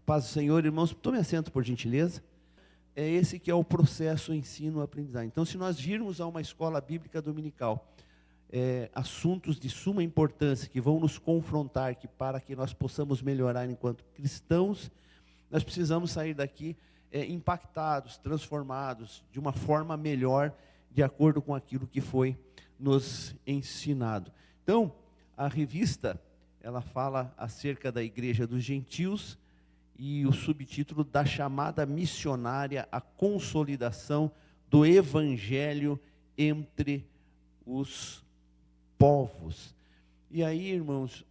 Paz do Senhor, irmãos, tome assento, por gentileza. É esse que é o processo ensino-aprendizagem. Então, se nós virmos a uma escola bíblica dominical, assuntos de suma importância que vão nos confrontar, que para que nós possamos melhorar enquanto cristãos, nós precisamos sair daqui impactados, transformados, de uma forma melhor, de acordo com aquilo que foi nos ensinado. Então, a revista, ela fala acerca da igreja dos gentios, e o subtítulo da chamada missionária à consolidação do evangelho entre os povos. E aí, irmãos,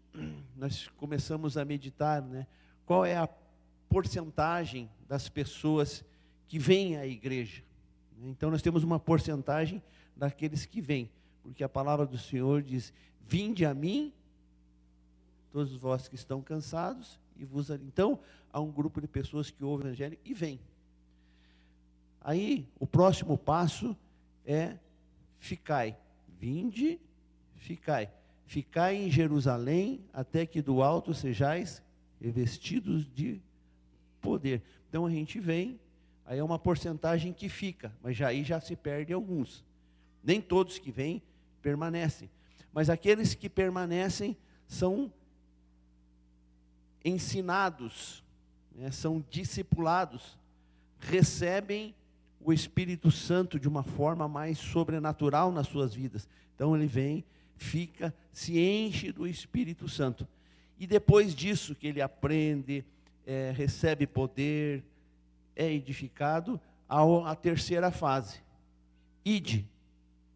nós começamos a meditar, né? Qual é a porcentagem das pessoas que vêm à igreja? Então, nós temos uma porcentagem daqueles que vêm, porque a palavra do Senhor diz: vinde a mim, todos vós que estão cansados, e vos... Então, há um grupo de pessoas que ouvem o evangelho e vêm. Aí, o próximo passo é ficai. Vinde, ficai. Ficai em Jerusalém, até que do alto sejais revestidos de poder. Então, a gente vem, aí é uma porcentagem que fica, mas aí já se perde alguns. Nem todos que vêm permanecem. Mas aqueles que permanecem são ensinados, né, são discipulados, recebem o Espírito Santo de uma forma mais sobrenatural nas suas vidas. Então ele vem, fica, se enche do Espírito Santo. E depois disso que ele aprende, recebe poder, é edificado, a terceira fase. Ide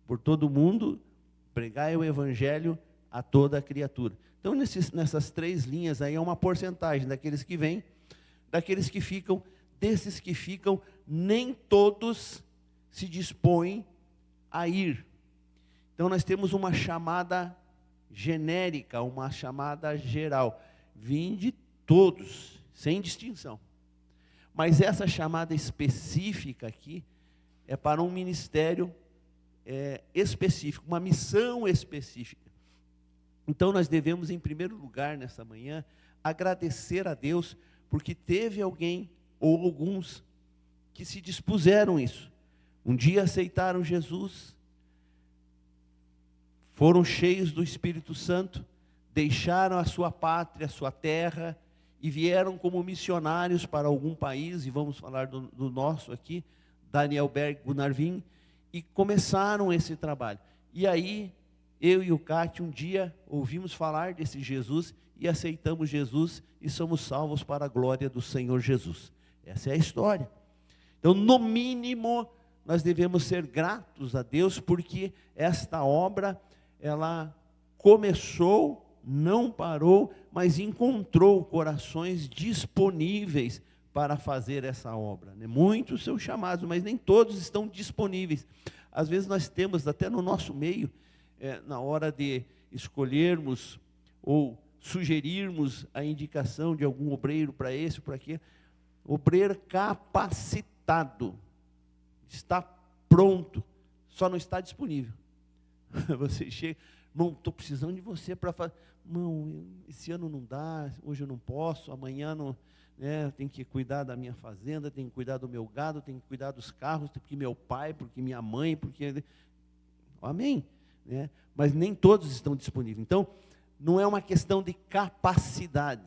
por todo mundo, pregai o Evangelho a toda a criatura. Então, nessas três linhas aí, é uma porcentagem daqueles que vêm, daqueles que ficam, desses que ficam, nem todos se dispõem a ir. Então, nós temos uma chamada genérica, uma chamada geral. Vinde todos, sem distinção. Mas essa chamada específica aqui é para um ministério específico, uma missão específica. Então nós devemos, em primeiro lugar, nessa manhã, agradecer a Deus, porque teve alguém, ou alguns, que se dispuseram isso. Um dia aceitaram Jesus, foram cheios do Espírito Santo, deixaram a sua pátria, a sua terra, e vieram como missionários para algum país, e vamos falar do nosso aqui, Daniel Berg Gunarvin, e começaram esse trabalho. E aí, eu e o Cátia, um dia ouvimos falar desse Jesus e aceitamos Jesus e somos salvos para a glória do Senhor Jesus. Essa é a história. Então, no mínimo, nós devemos ser gratos a Deus, porque esta obra, ela começou, não parou, mas encontrou corações disponíveis para fazer essa obra. Muitos são chamados, mas nem todos estão disponíveis. Às vezes nós temos, até no nosso meio, na hora de escolhermos ou sugerirmos a indicação de algum obreiro para esse ou para aquele, obreiro capacitado, está pronto, só não está disponível. Você chega, não, estou precisando de você para fazer, não, esse ano não dá, hoje eu não posso, amanhã não, eu tenho que cuidar da minha fazenda, tenho que cuidar do meu gado, tenho que cuidar dos carros, porque meu pai, porque minha mãe, porque... Amém? Mas nem todos estão disponíveis. Então, não é uma questão de capacidade,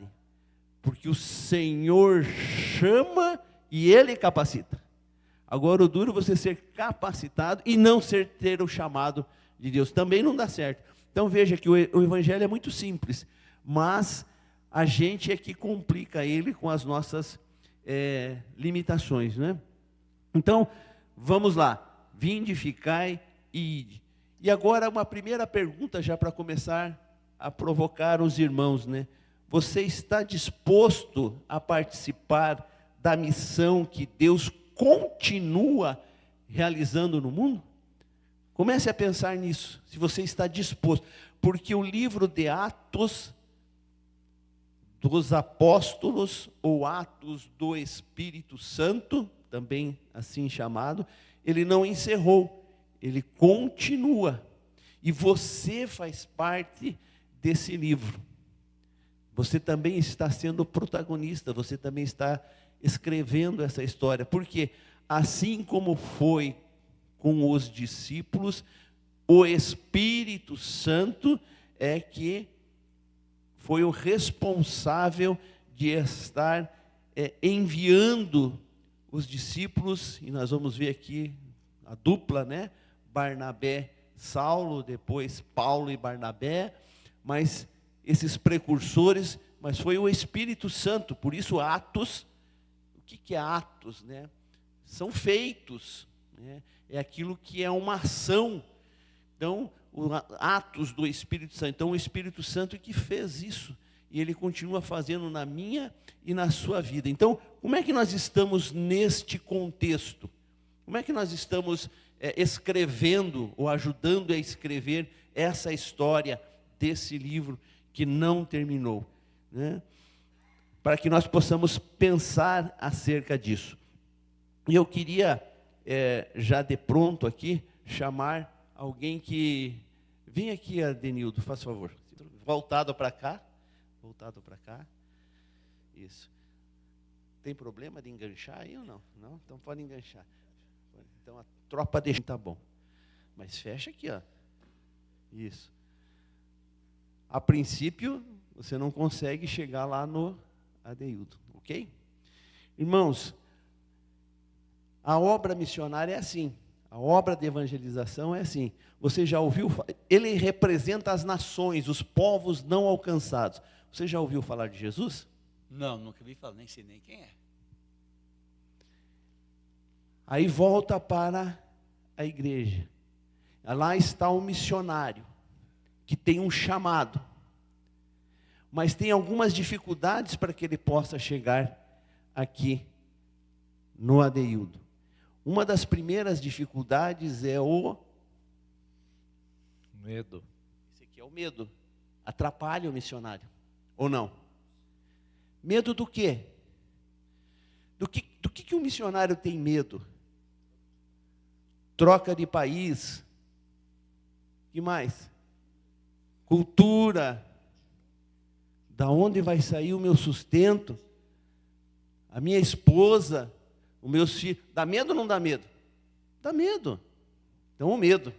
porque o Senhor chama e Ele capacita. Agora, o duro é você ser capacitado e não ter o chamado de Deus. Também não dá certo. Então, veja que o Evangelho é muito simples, mas a gente é que complica ele com as nossas limitações, né? Então, vamos lá. Vinde, ficai e ide. E agora uma primeira pergunta já para começar a provocar os irmãos, né? Você está disposto a participar da missão que Deus continua realizando no mundo? Comece a pensar nisso, se você está disposto. Porque o livro de Atos dos Apóstolos, ou Atos do Espírito Santo, também assim chamado, ele não encerrou. Ele continua, e você faz parte desse livro. Você também está sendo protagonista, você também está escrevendo essa história. Porque assim como foi com os discípulos, o Espírito Santo é que foi o responsável de estar enviando os discípulos, e nós vamos ver aqui a dupla, né? Barnabé, Saulo, depois Paulo e Barnabé, mas esses precursores, mas foi o Espírito Santo. Por isso Atos, o que é Atos, né? São feitos, né? É aquilo que é uma ação. Então, Atos do Espírito Santo. Então, o Espírito Santo é que fez isso, e ele continua fazendo na minha e na sua vida. Então, como é que nós estamos neste contexto? Como é que nós estamos escrevendo, ou ajudando a escrever essa história desse livro que não terminou, né? Para que nós possamos pensar acerca disso. E eu queria, já de pronto aqui, chamar alguém que... Vem aqui, Adenildo, faz favor. Voltado para cá. Voltado para cá. Isso. Tem problema de enganchar aí ou não? Não? Então pode enganchar. Então a tropa deixa, tá bom. Mas fecha aqui, ó. Isso. A princípio, você não consegue chegar lá no Adeildo, ok? Irmãos, a obra missionária é assim. A obra de evangelização é assim. Você já ouviu? Ele representa as nações, os povos não alcançados. Você já ouviu falar de Jesus? Não, nunca vi falar, nem sei nem quem é. Aí volta para a igreja. Lá está um missionário que tem um chamado, mas tem algumas dificuldades para que ele possa chegar aqui no Adeildo. Uma das primeiras dificuldades é o medo. Esse aqui é o medo. Atrapalha o missionário, ou não? Medo do quê? Do que o missionário tem medo? Troca de país. Que mais? Cultura. Da onde vai sair o meu sustento? A minha esposa, os meus filhos. Dá medo ou não dá medo? Dá medo. Então o medo.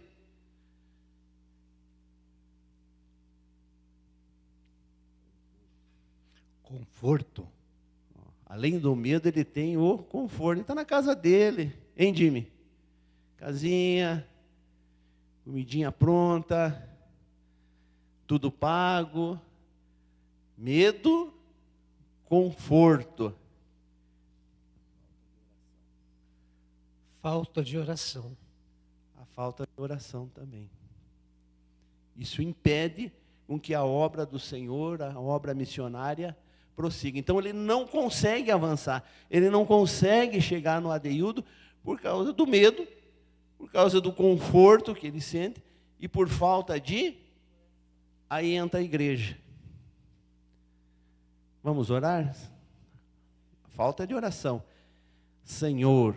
Conforto. Além do medo, ele tem o conforto. Ele está na casa dele. Hein, Jimmy? Casinha, comidinha pronta, tudo pago. Medo, conforto. Falta de oração. A falta de oração também. Isso impede com que a obra do Senhor, a obra missionária, prossiga. Então ele não consegue avançar, ele não consegue chegar no Adeildo por causa do medo, por causa do conforto que ele sente e por falta de... Aí entra a igreja. Vamos orar? Falta de oração. Senhor,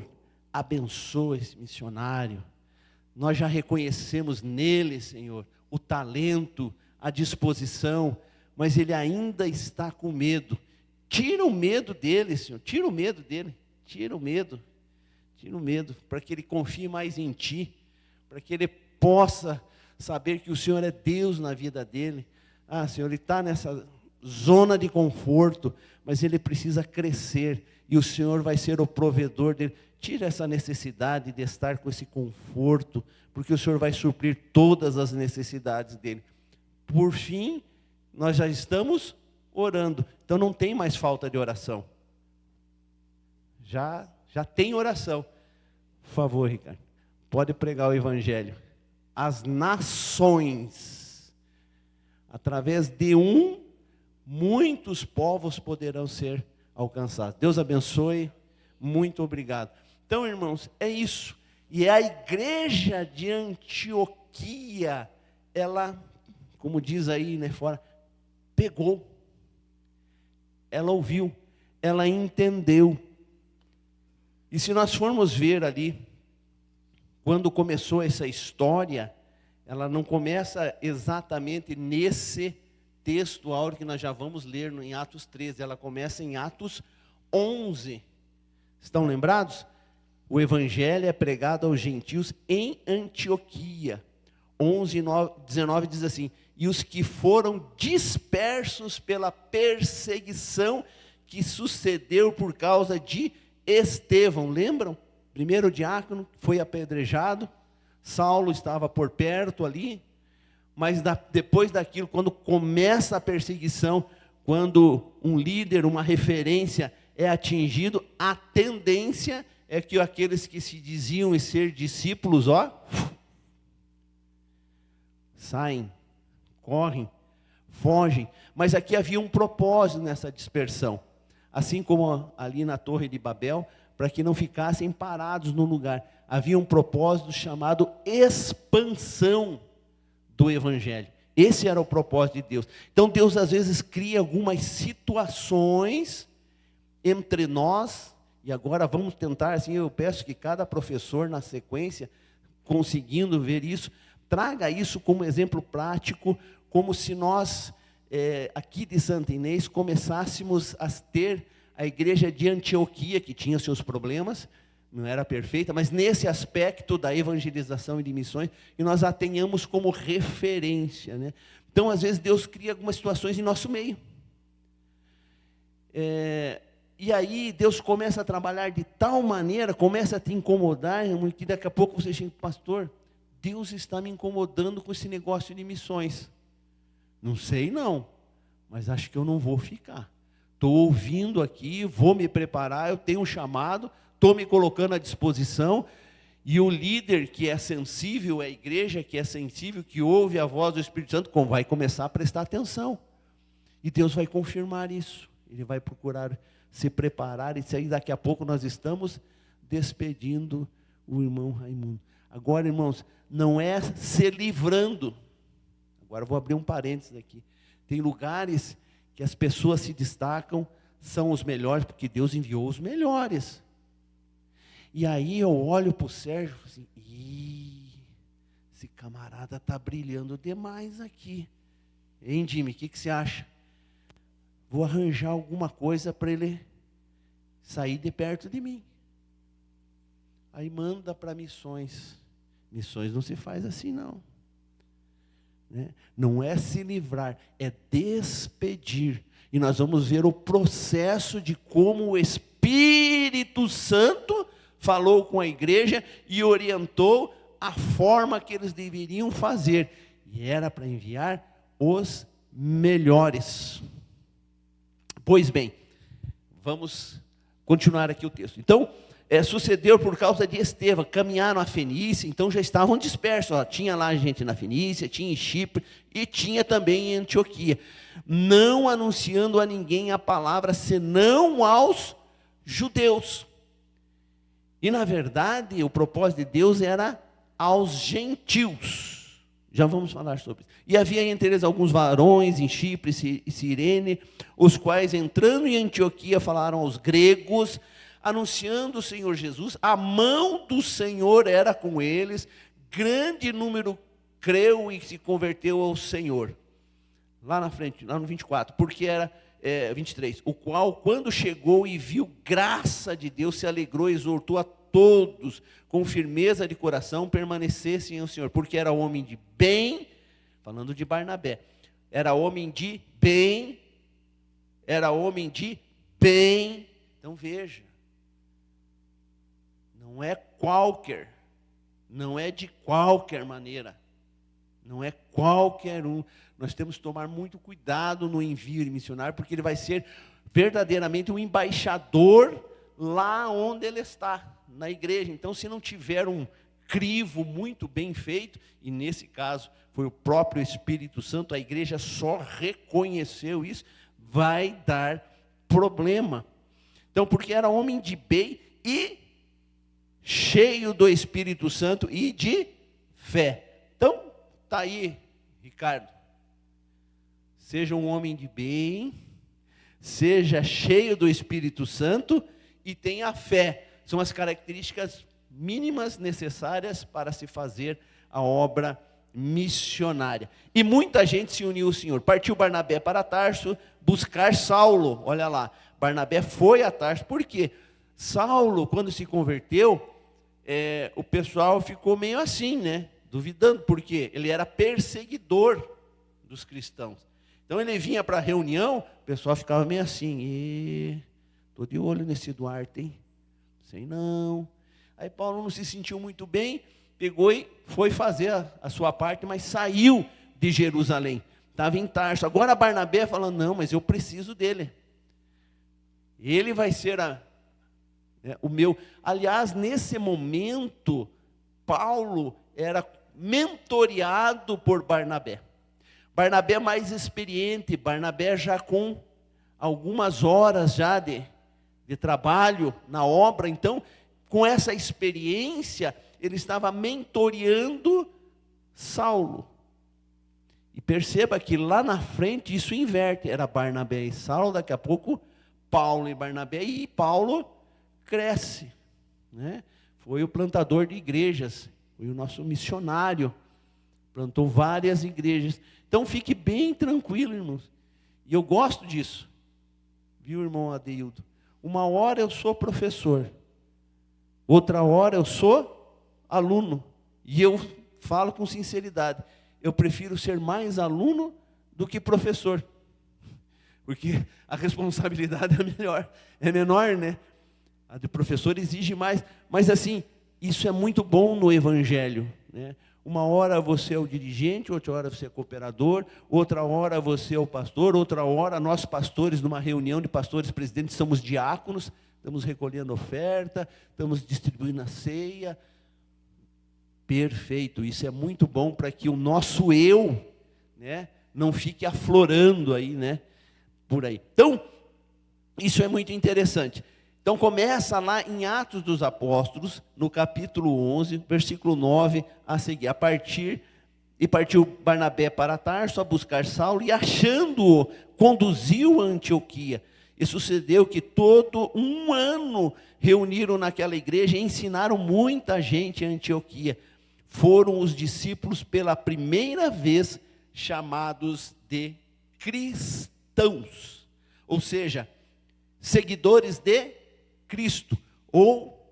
abençoa esse missionário. Nós já reconhecemos nele, Senhor, o talento, a disposição, mas ele ainda está com medo. Tira o medo dele, Senhor, tira o medo dele, tira o medo, para que ele confie mais em Ti, para que ele possa saber que o Senhor é Deus na vida dele. Ah, Senhor, ele está nessa zona de conforto, mas ele precisa crescer, e o Senhor vai ser o provedor dele. Tira essa necessidade de estar com esse conforto, porque o Senhor vai suprir todas as necessidades dele. Por fim, nós já estamos orando, então não tem mais falta de oração. Já tem oração. Por favor, Ricardo, pode pregar o evangelho. As nações, através de muitos povos poderão ser alcançados. Deus abençoe, muito obrigado. Então, irmãos, é isso. E a igreja de Antioquia, ela, como diz aí, né, fora, pegou. Ela ouviu, ela entendeu. E se nós formos ver ali, quando começou essa história, ela não começa exatamente nesse texto áureo que nós já vamos ler em Atos 13, ela começa em Atos 11. Estão lembrados? O evangelho é pregado aos gentios em Antioquia. 19 diz assim: e os que foram dispersos pela perseguição que sucedeu por causa de Estevão. Lembram? Primeiro diácono foi apedrejado, Saulo estava por perto ali, mas depois daquilo, quando começa a perseguição, quando um líder, uma referência é atingido, a tendência é que aqueles que se diziam ser discípulos, saem, correm, fogem. Mas aqui havia um propósito nessa dispersão, assim como ali na Torre de Babel, para que não ficassem parados no lugar. Havia um propósito chamado expansão do evangelho. Esse era o propósito de Deus. Então Deus às vezes cria algumas situações entre nós, e agora vamos tentar, assim, eu peço que cada professor na sequência, conseguindo ver isso, traga isso como exemplo prático, como se nós, aqui de Santa Inês, começássemos a ter a igreja de Antioquia, que tinha seus problemas, não era perfeita, mas nesse aspecto da evangelização e de missões, e nós a tenhamos como referência, né? Então, às vezes, Deus cria algumas situações em nosso meio. E aí, Deus começa a trabalhar de tal maneira, começa a te incomodar, que daqui a pouco você chega, pastor, Deus está me incomodando com esse negócio de missões. Não sei não, mas acho que eu não vou ficar. Estou ouvindo aqui, vou me preparar, eu tenho um chamado, estou me colocando à disposição, e o líder que é sensível, a igreja que é sensível, que ouve a voz do Espírito Santo, vai começar a prestar atenção. E Deus vai confirmar isso. Ele vai procurar se preparar, e aí daqui a pouco nós estamos despedindo o irmão Raimundo. Agora, irmãos, não é se livrando. Agora eu vou abrir um parênteses aqui. Tem lugares que as pessoas se destacam, são os melhores, porque Deus enviou os melhores. E aí eu olho para o Sérgio e falo assim, esse camarada está brilhando demais aqui. Hein, Jimmy, o que você acha? Vou arranjar alguma coisa para ele sair de perto de mim. Aí manda para missões. Missões não se faz assim não. Né? Não é se livrar, é despedir. E nós vamos ver o processo de como o Espírito Santo falou com a igreja e orientou a forma que eles deveriam fazer. E era para enviar os melhores. Pois bem, vamos continuar aqui o texto. Então, sucedeu por causa de Estevão, caminharam a Fenícia, então já estavam dispersos. Tinha lá gente na Fenícia, tinha em Chipre e tinha também em Antioquia. Não anunciando a ninguém a palavra, senão aos judeus. E na verdade, o propósito de Deus era aos gentios. Já vamos falar sobre isso. E havia entre eles alguns varões em Chipre e Cirene, os quais, entrando em Antioquia, falaram aos gregos, anunciando o Senhor Jesus. A mão do Senhor era com eles, grande número creu e se converteu ao Senhor. Lá na frente, lá no 24, porque era 23, o qual, quando chegou e viu graça de Deus, se alegrou e exortou a todos, com firmeza de coração, permanecessem ao Senhor, porque era homem de bem, falando de Barnabé, era homem de bem, então veja, não é qualquer, não é de qualquer maneira, não é qualquer um. Nós temos que tomar muito cuidado no envio missionário, porque ele vai ser verdadeiramente um embaixador lá onde ele está, na igreja. Então, se não tiver um crivo muito bem feito, e nesse caso foi o próprio Espírito Santo, a igreja só reconheceu isso, vai dar problema. Então, porque era homem de bem e cheio do Espírito Santo e de fé. Então, está aí, Ricardo. Seja um homem de bem, seja cheio do Espírito Santo e tenha fé. São as características mínimas necessárias para se fazer a obra missionária. E muita gente se uniu ao Senhor. Partiu Barnabé para Tarso buscar Saulo. Olha lá, Barnabé foi a Tarso. Por quê? Saulo, quando se converteu, o pessoal ficou meio assim, né? Duvidando, porque ele era perseguidor dos cristãos. Então ele vinha para a reunião, o pessoal ficava meio assim, estou de olho nesse Duarte, hein? Sei não. Aí Paulo não se sentiu muito bem, pegou e foi fazer a sua parte, mas saiu de Jerusalém. Estava em Tarso. Agora Barnabé falando, não, mas eu preciso dele. Ele vai ser o meu. Aliás, nesse momento, Paulo era mentoreado por Barnabé. Barnabé mais experiente, Barnabé já com algumas horas já de trabalho na obra. Então, com essa experiência, ele estava mentoreando Saulo. E perceba que lá na frente isso inverte. Era Barnabé e Saulo, daqui a pouco Paulo e Barnabé. E Paulo cresce, né? Foi o plantador de igrejas, foi o nosso missionário, plantou várias igrejas. Então fique bem tranquilo, irmãos. E eu gosto disso, viu, irmão Adeildo? Uma hora eu sou professor, outra hora eu sou aluno. E eu falo com sinceridade, eu prefiro ser mais aluno do que professor, porque a responsabilidade é menor, né? A de professor exige mais, mas assim, isso é muito bom no Evangelho, né? Uma hora você é o dirigente, outra hora você é cooperador, outra hora você é o pastor, outra hora nós pastores, numa reunião de pastores presidentes, somos diáconos, estamos recolhendo oferta, estamos distribuindo a ceia. Perfeito, isso é muito bom para que o nosso eu, né, não fique aflorando aí, né, por aí. Então, isso é muito interessante. Então começa lá em Atos dos Apóstolos, no capítulo 11, versículo 9 a seguir. Partiu Barnabé para Tarso a buscar Saulo, e achando-o, conduziu a Antioquia. E sucedeu que todo um ano reuniram naquela igreja e ensinaram muita gente em Antioquia. Foram os discípulos pela primeira vez chamados de cristãos, ou seja, seguidores de Cristo, ou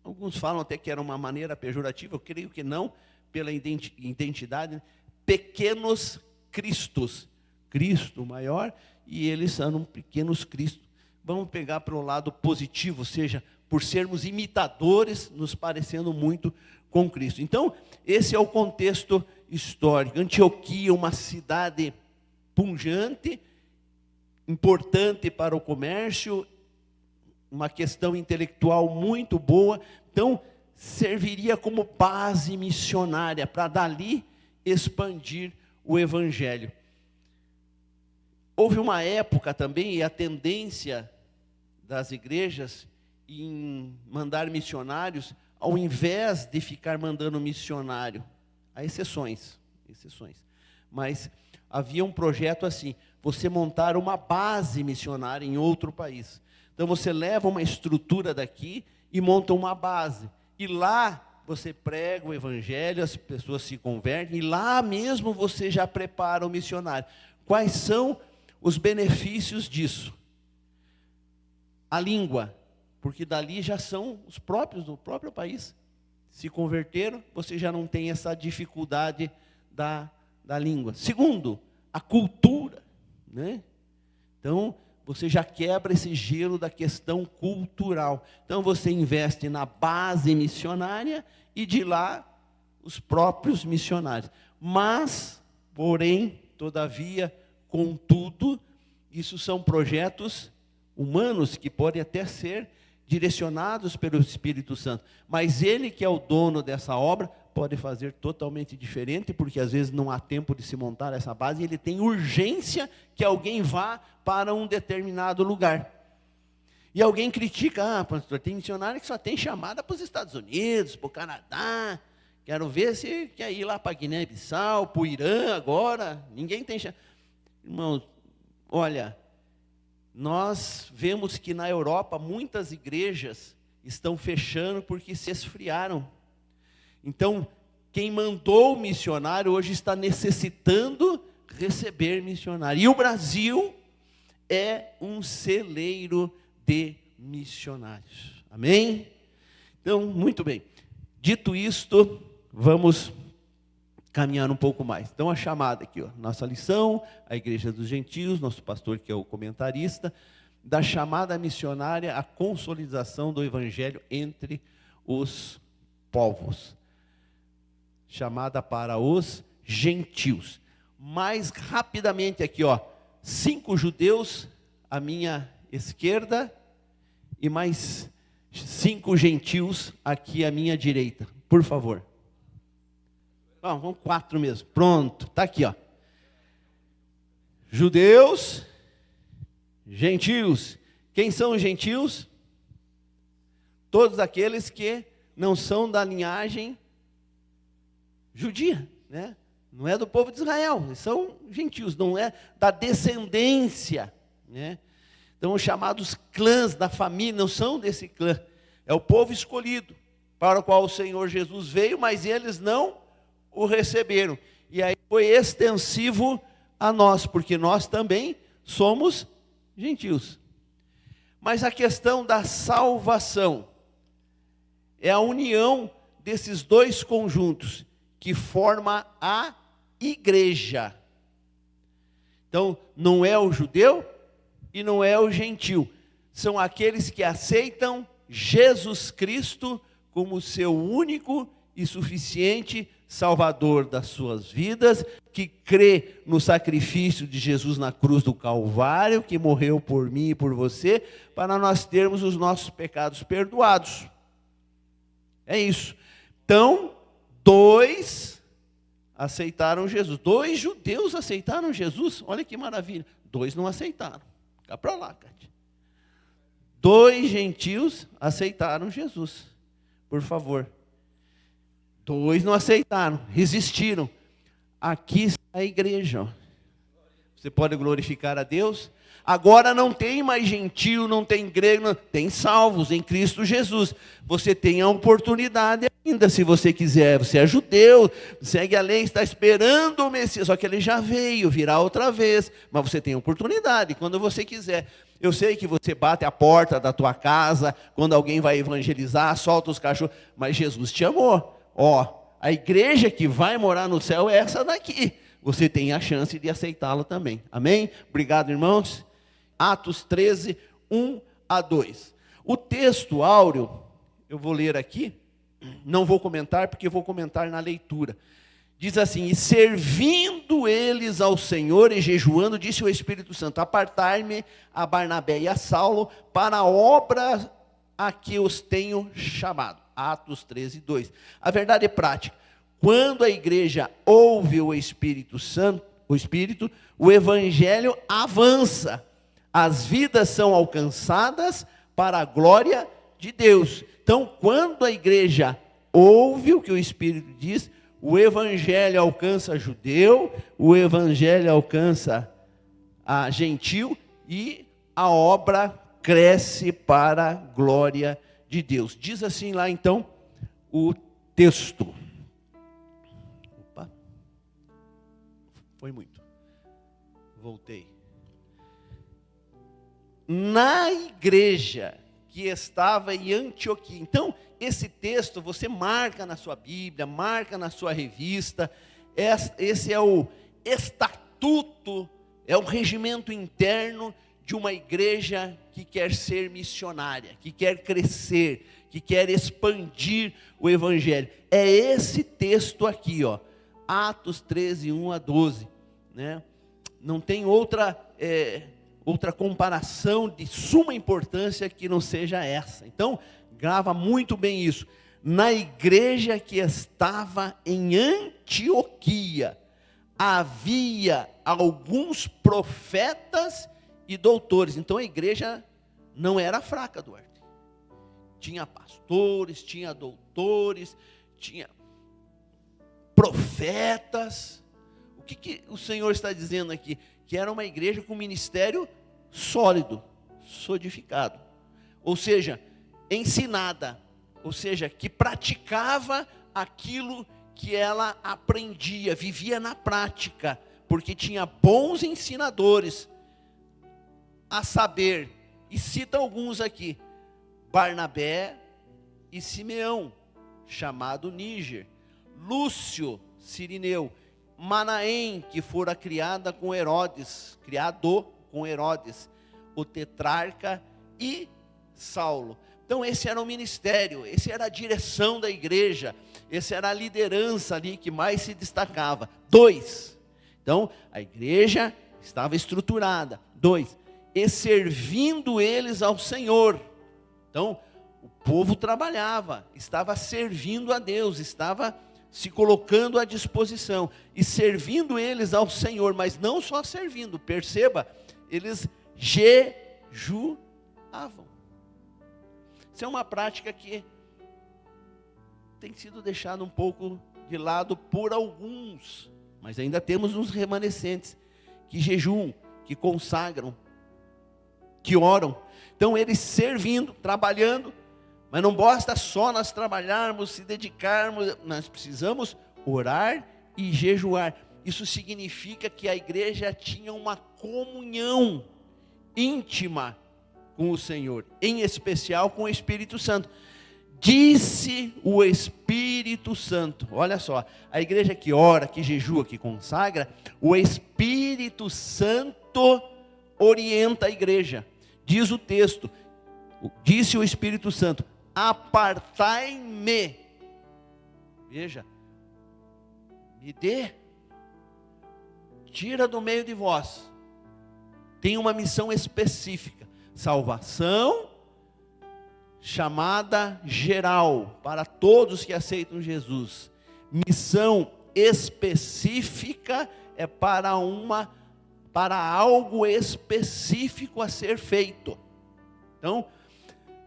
alguns falam até que era uma maneira pejorativa, eu creio que não, pela identidade, né? Pequenos cristos, Cristo maior, e eles são pequenos cristos. Vamos pegar para o lado positivo, ou seja, por sermos imitadores, nos parecendo muito com Cristo. Então, esse é o contexto histórico. Antioquia, uma cidade pujante, importante para o comércio, uma questão intelectual muito boa. Então, serviria como base missionária para dali expandir o Evangelho. Houve uma época também, e a tendência das igrejas em mandar missionários, ao invés de ficar mandando missionário, há exceções, mas havia um projeto assim, você montar uma base missionária em outro país. Então você leva uma estrutura daqui e monta uma base, e lá você prega o Evangelho, as pessoas se convertem, e lá mesmo você já prepara o missionário. Quais são os benefícios disso? A língua, porque dali já são os próprios do próprio país, se converteram, você já não tem essa dificuldade da língua. Segundo, a cultura, né? Então, você já quebra esse gelo da questão cultural. Então, você investe na base missionária e de lá os próprios missionários. Mas, porém, todavia, contudo, isso são projetos humanos que podem até ser direcionados pelo Espírito Santo. Mas ele que é o dono dessa obra pode fazer totalmente diferente, porque às vezes não há tempo de se montar essa base, e ele tem urgência que alguém vá para um determinado lugar. E alguém critica, pastor, tem missionário que só tem chamada para os Estados Unidos, para o Canadá, quero ver se quer ir lá para Guiné-Bissau, para o Irã agora, ninguém tem chamada. Irmãos, olha, nós vemos que na Europa muitas igrejas estão fechando porque se esfriaram. Então, quem mandou o missionário hoje está necessitando receber missionário. E o Brasil é um celeiro de missionários. Amém? Então, muito bem. Dito isto, vamos caminhar um pouco mais. Então, a chamada aqui, ó, nossa lição, a Igreja dos Gentios, nosso pastor que é o comentarista, da chamada missionária à consolidação do Evangelho entre os povos. Chamada para os gentios. Mais rapidamente aqui, ó, 5 judeus à minha esquerda e mais 5 gentios aqui à minha direita. Por favor. Vamos 4 mesmo. Pronto, está aqui, ó. Judeus, gentios. Quem são os gentios? Todos aqueles que não são da linhagem judia, né? Não é do povo de Israel, são gentios, não é da descendência, né? Então, os chamados clãs da família não são desse clã, é o povo escolhido, para o qual o Senhor Jesus veio, mas eles não o receberam. E aí foi extensivo a nós, porque nós também somos gentios. Mas a questão da salvação é a união desses dois conjuntos que forma a igreja. Então, não é o judeu e não é o gentil. São aqueles que aceitam Jesus Cristo como seu único e suficiente Salvador das suas vidas, que crê no sacrifício de Jesus na cruz do Calvário, que morreu por mim e por você, para nós termos os nossos pecados perdoados. É isso. Então, 2 aceitaram Jesus. 2 judeus aceitaram Jesus. Olha que maravilha. 2 não aceitaram. Fica para lá, Cátia. 2 gentios aceitaram Jesus. Por favor. 2 não aceitaram, resistiram. Aqui está a igreja. Você pode glorificar a Deus? Agora não tem mais gentio, não tem grego, não, tem salvos em Cristo Jesus. Você tem a oportunidade ainda, se você quiser. Você é judeu, segue a lei, está esperando o Messias, só que ele já veio, virá outra vez. Mas você tem a oportunidade, quando você quiser. Eu sei que você bate a porta da tua casa, quando alguém vai evangelizar, solta os cachorros, mas Jesus te amou. Ó, a igreja que vai morar no céu é essa daqui. Você tem a chance de aceitá-la também. Amém? Obrigado, irmãos. Atos 13, 1 a 2. O texto áureo, eu vou ler aqui, não vou comentar, porque vou comentar na leitura. Diz assim: e servindo eles ao Senhor e jejuando, disse o Espírito Santo: apartar-me a Barnabé e a Saulo para a obra a que os tenho chamado. Atos 13, 2. A verdade é prática. Quando a igreja ouve o Espírito Santo, o Evangelho avança. As vidas são alcançadas para a glória de Deus. Então, quando a igreja ouve o que o Espírito diz, o Evangelho alcança judeu, o Evangelho alcança a gentil e a obra cresce para a glória de Deus. Diz assim lá então o texto. Opa, foi muito. Voltei. Na igreja que estava em Antioquia. Então, esse texto você marca na sua Bíblia, marca na sua revista. Esse é o estatuto, é o regimento interno de uma igreja que quer ser missionária, que quer crescer, que quer expandir o Evangelho. É esse texto aqui, ó, Atos 13, 1 a 12. Né? Não tem outra comparação de suma importância que não seja essa. Então, grava muito bem isso. Na igreja que estava em Antioquia, havia alguns profetas e doutores. Então, a igreja não era fraca, Duarte. Tinha pastores, tinha doutores, tinha profetas. O que o Senhor está dizendo aqui? Que era uma igreja com ministério sólido, solidificado, ou seja, ensinada, ou seja, que praticava aquilo que ela aprendia, vivia na prática, porque tinha bons ensinadores, a saber, e cita alguns aqui, Barnabé e Simeão, chamado Níger, Lúcio, Cirineu, Manaém, que fora criado com Herodes, o tetrarca, e Saulo. Então esse era o ministério, esse era a direção da igreja, essa era a liderança ali que mais se destacava. 2, então a igreja estava estruturada. 2, e servindo eles ao Senhor. Então o povo trabalhava, estava servindo a Deus, estava se colocando à disposição, e servindo eles ao Senhor, mas não só servindo, perceba, eles jejuavam. Isso é uma prática que tem sido deixada um pouco de lado por alguns, mas ainda temos uns remanescentes que jejuam, que consagram, que oram. Então eles servindo, trabalhando, mas não basta só nós trabalharmos, se dedicarmos, nós precisamos orar e jejuar. Isso significa que a igreja tinha uma comunhão íntima com o Senhor, em especial com o Espírito Santo. Disse o Espírito Santo, olha só, a igreja que ora, que jejua, que consagra, o Espírito Santo orienta a igreja. Diz o texto, disse o Espírito Santo, apartai-me, veja, me dê, tira do meio de vós. Tem uma missão específica, salvação, chamada geral, para todos que aceitam Jesus. Missão específica é para algo específico a ser feito. Então,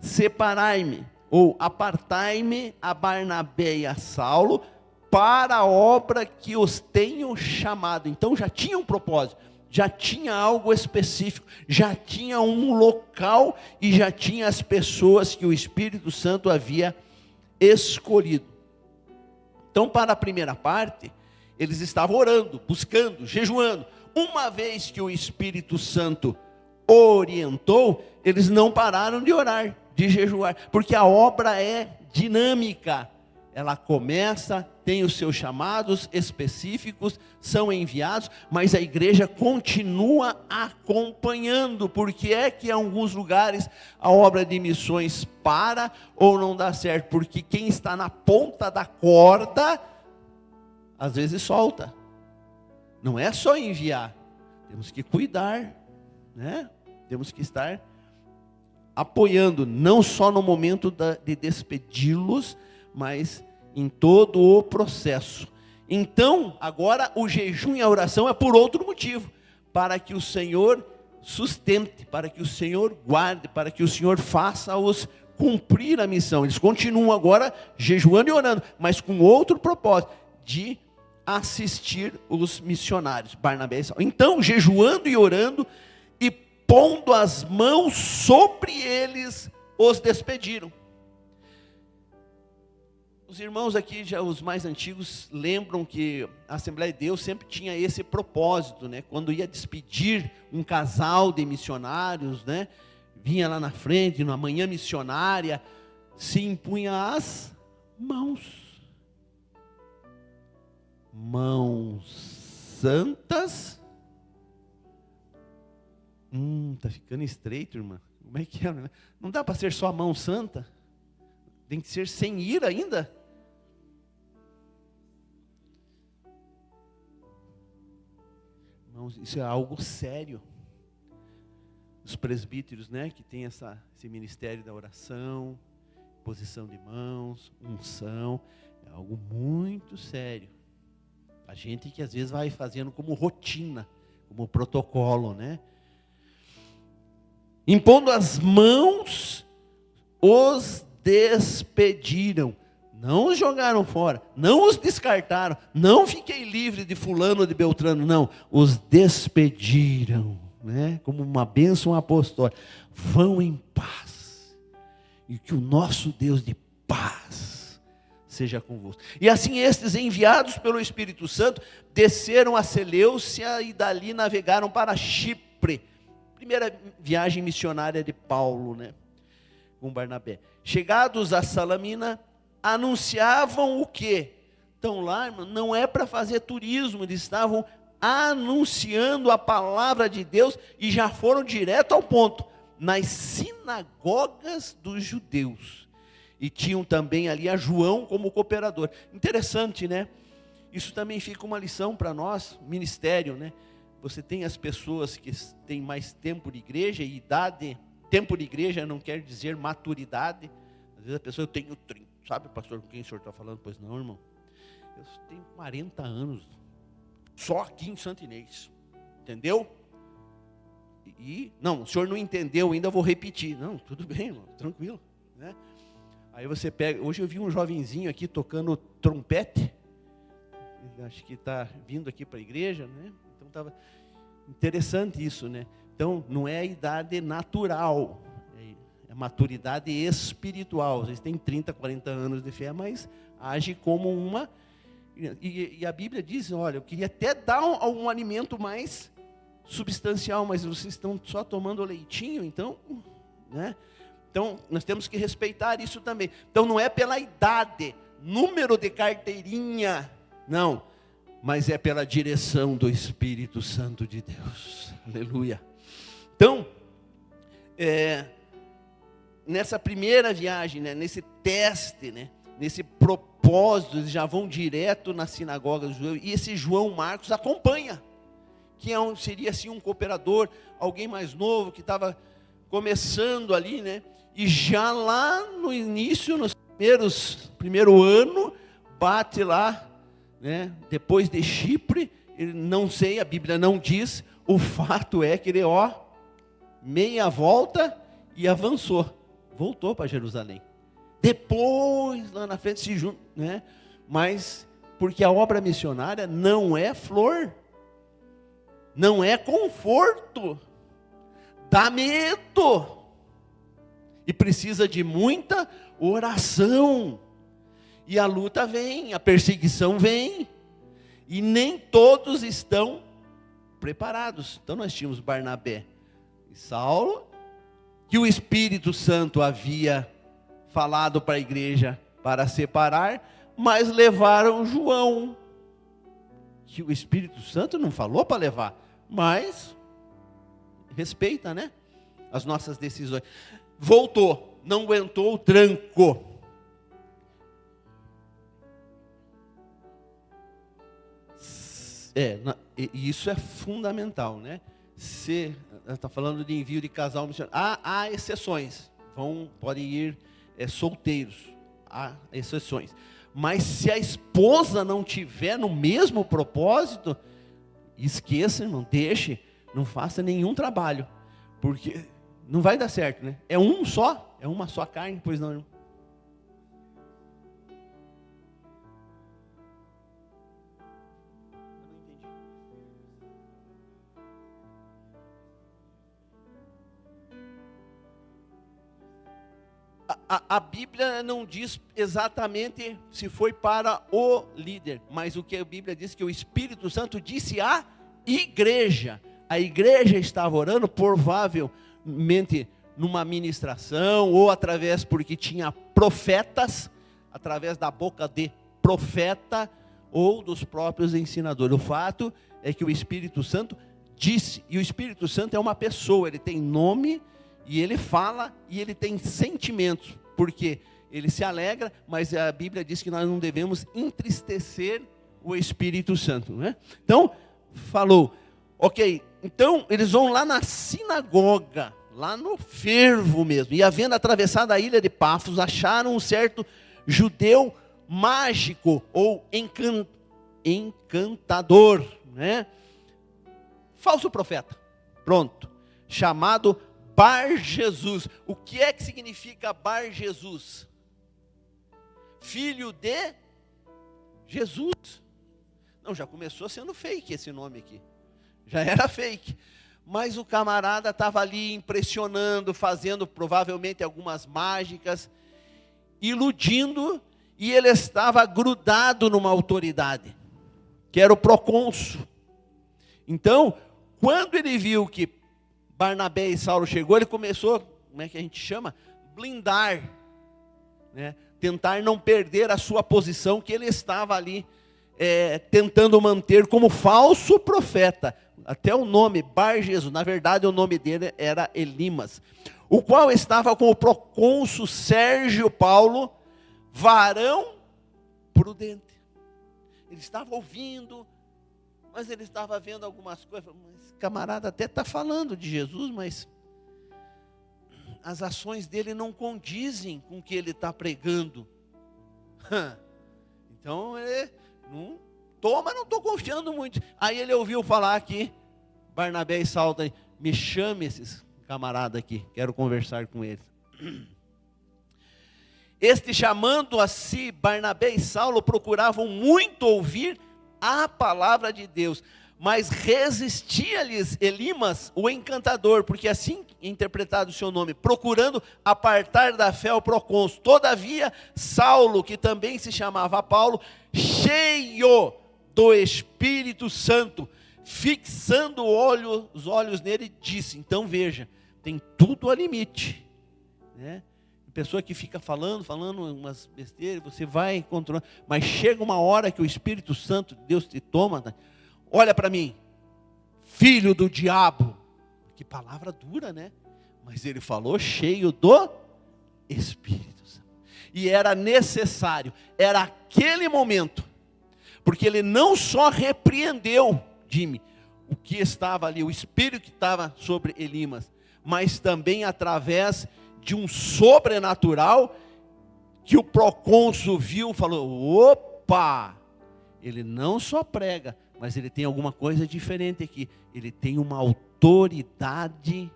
separai-me, ou apartai-me a Barnabé e a Saulo, para a obra que os tenho chamado. Então já tinha um propósito, já tinha algo específico, já tinha um local e já tinha as pessoas que o Espírito Santo havia escolhido. Então, para a primeira parte, eles estavam orando, buscando, jejuando. Uma vez que o Espírito Santo orientou, eles não pararam de orar, de jejuar, porque a obra é dinâmica. Ela começa, tem os seus chamados específicos, são enviados, mas a igreja continua acompanhando. Porque é que em alguns lugares a obra de missões para ou não dá certo? Porque quem está na ponta da corda, às vezes solta. Não é só enviar, temos que cuidar, né? Temos que estar apoiando, não só no momento de despedi-los, mas em todo o processo. Então, agora o jejum e a oração é por outro motivo, para que o Senhor sustente, para que o Senhor guarde, para que o Senhor faça-os cumprir a missão. Eles continuam agora jejuando e orando, mas com outro propósito, de assistir os missionários, Barnabé e Saulo. Então, jejuando e orando, e pondo as mãos sobre eles, os despediram. Os irmãos aqui, já os mais antigos, lembram que a Assembleia de Deus sempre tinha esse propósito, né? Quando ia despedir um casal de missionários, né? Vinha lá na frente, na manhã missionária, se impunha as mãos. Mãos santas. Tá ficando estreito, irmã. Como é que é? Né? Não dá para ser só a mão santa? Tem que ser sem ira ainda? Irmãos, isso é algo sério. Os presbíteros, né, que tem esse ministério da oração, posição de mãos, unção, é algo muito sério. A gente que às vezes vai fazendo como rotina, como protocolo, né? Impondo as mãos, os despediram, não os jogaram fora, não os descartaram, não fiquei livre de fulano ou de beltrano, não, os despediram, né? Como uma bênção apostólica. Vão em paz, e que o nosso Deus de paz seja convosco. E assim estes, enviados pelo Espírito Santo, desceram a Seleucia e dali navegaram para Chipre. Primeira viagem missionária de Paulo, né? Com Barnabé. Chegados a Salamina, anunciavam o quê? Então lá, irmão, não é para fazer turismo, eles estavam anunciando a palavra de Deus e já foram direto ao ponto, nas sinagogas dos judeus. E tinham também ali a João como cooperador. Interessante, né? Isso também fica uma lição para nós, ministério, né? Você tem as pessoas que têm mais tempo de igreja e idade. Tempo de igreja não quer dizer maturidade. Às vezes a pessoa, eu tenho 30, sabe, pastor, com quem o senhor está falando? Pois não, irmão. Eu tenho 40 anos, só aqui em Santo Inês. Entendeu? Não, o senhor não entendeu ainda, eu vou repetir. Não, tudo bem, irmão, tranquilo, né? Aí você pega, hoje eu vi um jovenzinho aqui tocando trompete, acho que está vindo aqui para a igreja, né? Então estava interessante isso, né? Então não é a idade natural, é maturidade espiritual. Vocês têm 30, 40 anos de fé, mas age como uma, e a Bíblia diz, olha, eu queria até dar um alimento mais substancial, mas vocês estão só tomando leitinho, então, né? Então, nós temos que respeitar isso também. Então, não é pela idade, número de carteirinha, não, mas é pela direção do Espírito Santo de Deus. Aleluia. Então, nessa primeira viagem, né, nesse teste, né, nesse propósito, eles já vão direto na sinagoga dos judeus, e esse João Marcos acompanha, que seria assim um cooperador, alguém mais novo, que estava começando ali, né? E já lá no início, nos primeiro ano, bate lá, né? Depois de Chipre, ele, não sei, a Bíblia não diz, o fato é que ele, meia volta e avançou, voltou para Jerusalém. Depois, lá na frente, se junta, né? Mas, porque a obra missionária não é flor, não é conforto, dá medo, e precisa de muita oração, e a luta vem, a perseguição vem, e nem todos estão preparados. Então nós tínhamos Barnabé e Saulo, que o Espírito Santo havia falado para a igreja para separar, mas levaram João, que o Espírito Santo não falou para levar, mas respeita, né, as nossas decisões. Voltou, não aguentou o tranco. Isso é fundamental, né? Se está falando de envio de casal missionário, há exceções, podem ir solteiros, há exceções. Mas se a esposa não tiver no mesmo propósito, esqueça, irmão, deixe, não faça nenhum trabalho, porque não vai dar certo, né? É uma só carne, pois não, irmão? A Bíblia não diz exatamente se foi para o líder, mas o que a Bíblia diz que o Espírito Santo disse à igreja. A igreja estava orando, provavelmente numa ministração, ou através, porque tinha profetas, através da boca de profeta, ou dos próprios ensinadores. O fato é que o Espírito Santo disse, e o Espírito Santo é uma pessoa, ele tem nome, e ele fala, e ele tem sentimentos, porque ele se alegra, mas a Bíblia diz que nós não devemos entristecer o Espírito Santo, né? Então, falou, ok, então eles vão lá na sinagoga, lá no fervo mesmo, e havendo atravessado a ilha de Pafos, acharam um certo judeu mágico, ou encantador, né? Falso profeta, pronto, chamado Bar Jesus. O que é que significa Bar Jesus? Filho de Jesus. Não, já começou sendo fake esse nome aqui. Já era fake. Mas o camarada estava ali impressionando, fazendo provavelmente algumas mágicas, iludindo, e ele estava grudado numa autoridade, que era o procônsul. Então, quando ele viu que Barnabé e Saulo chegou, ele começou, como é que a gente chama? Blindar, né? Tentar não perder a sua posição que ele estava ali tentando manter como falso profeta. Até o nome Bar Jesus, na verdade o nome dele era Elimas, o qual estava com o procônsul Sérgio Paulo, varão prudente. Ele estava ouvindo, mas ele estava vendo algumas coisas. Mas esse camarada até está falando de Jesus, mas as ações dele não condizem com o que ele está pregando. Então ele não estou confiando muito. Aí ele ouviu falar aqui, Barnabé e Saulo, me chame esses camaradas aqui, quero conversar com eles. Chamando a si, Barnabé e Saulo procuravam muito ouvir a palavra de Deus, mas resistia-lhes Elimas, o encantador, porque assim é interpretado o seu nome, procurando apartar da fé o procônsul. Todavia, Saulo, que também se chamava Paulo, cheio do Espírito Santo, fixando os olhos nele, disse, então veja, tem tudo a limite, né? Pessoa que fica falando umas besteiras, você vai controlando, mas chega uma hora que o Espírito Santo de Deus te toma, né? Olha para mim, filho do diabo, que palavra dura, né? Mas ele falou cheio do Espírito Santo, e era necessário, era aquele momento, porque ele não só repreendeu, Jimmy, o que estava ali, o Espírito que estava sobre Elimas, mas também através de um sobrenatural, que o procônsul viu, falou, opa, ele não só prega, mas ele tem alguma coisa diferente aqui, ele tem uma autoridade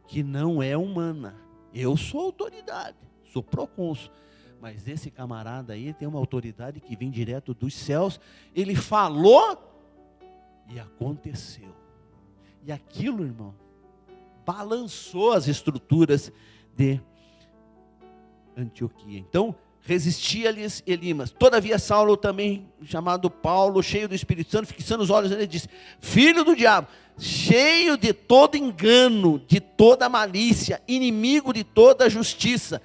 que não é humana. Eu sou autoridade, sou procônsul, mas esse camarada aí tem uma autoridade que vem direto dos céus. Ele falou e aconteceu, e aquilo, irmão, balançou as estruturas de Antioquia. Então, resistia-lhes Elimas. Todavia Saulo, também chamado Paulo, cheio do Espírito Santo, fixando os olhos nele, disse, filho do diabo, cheio de todo engano, de toda malícia, inimigo de toda justiça,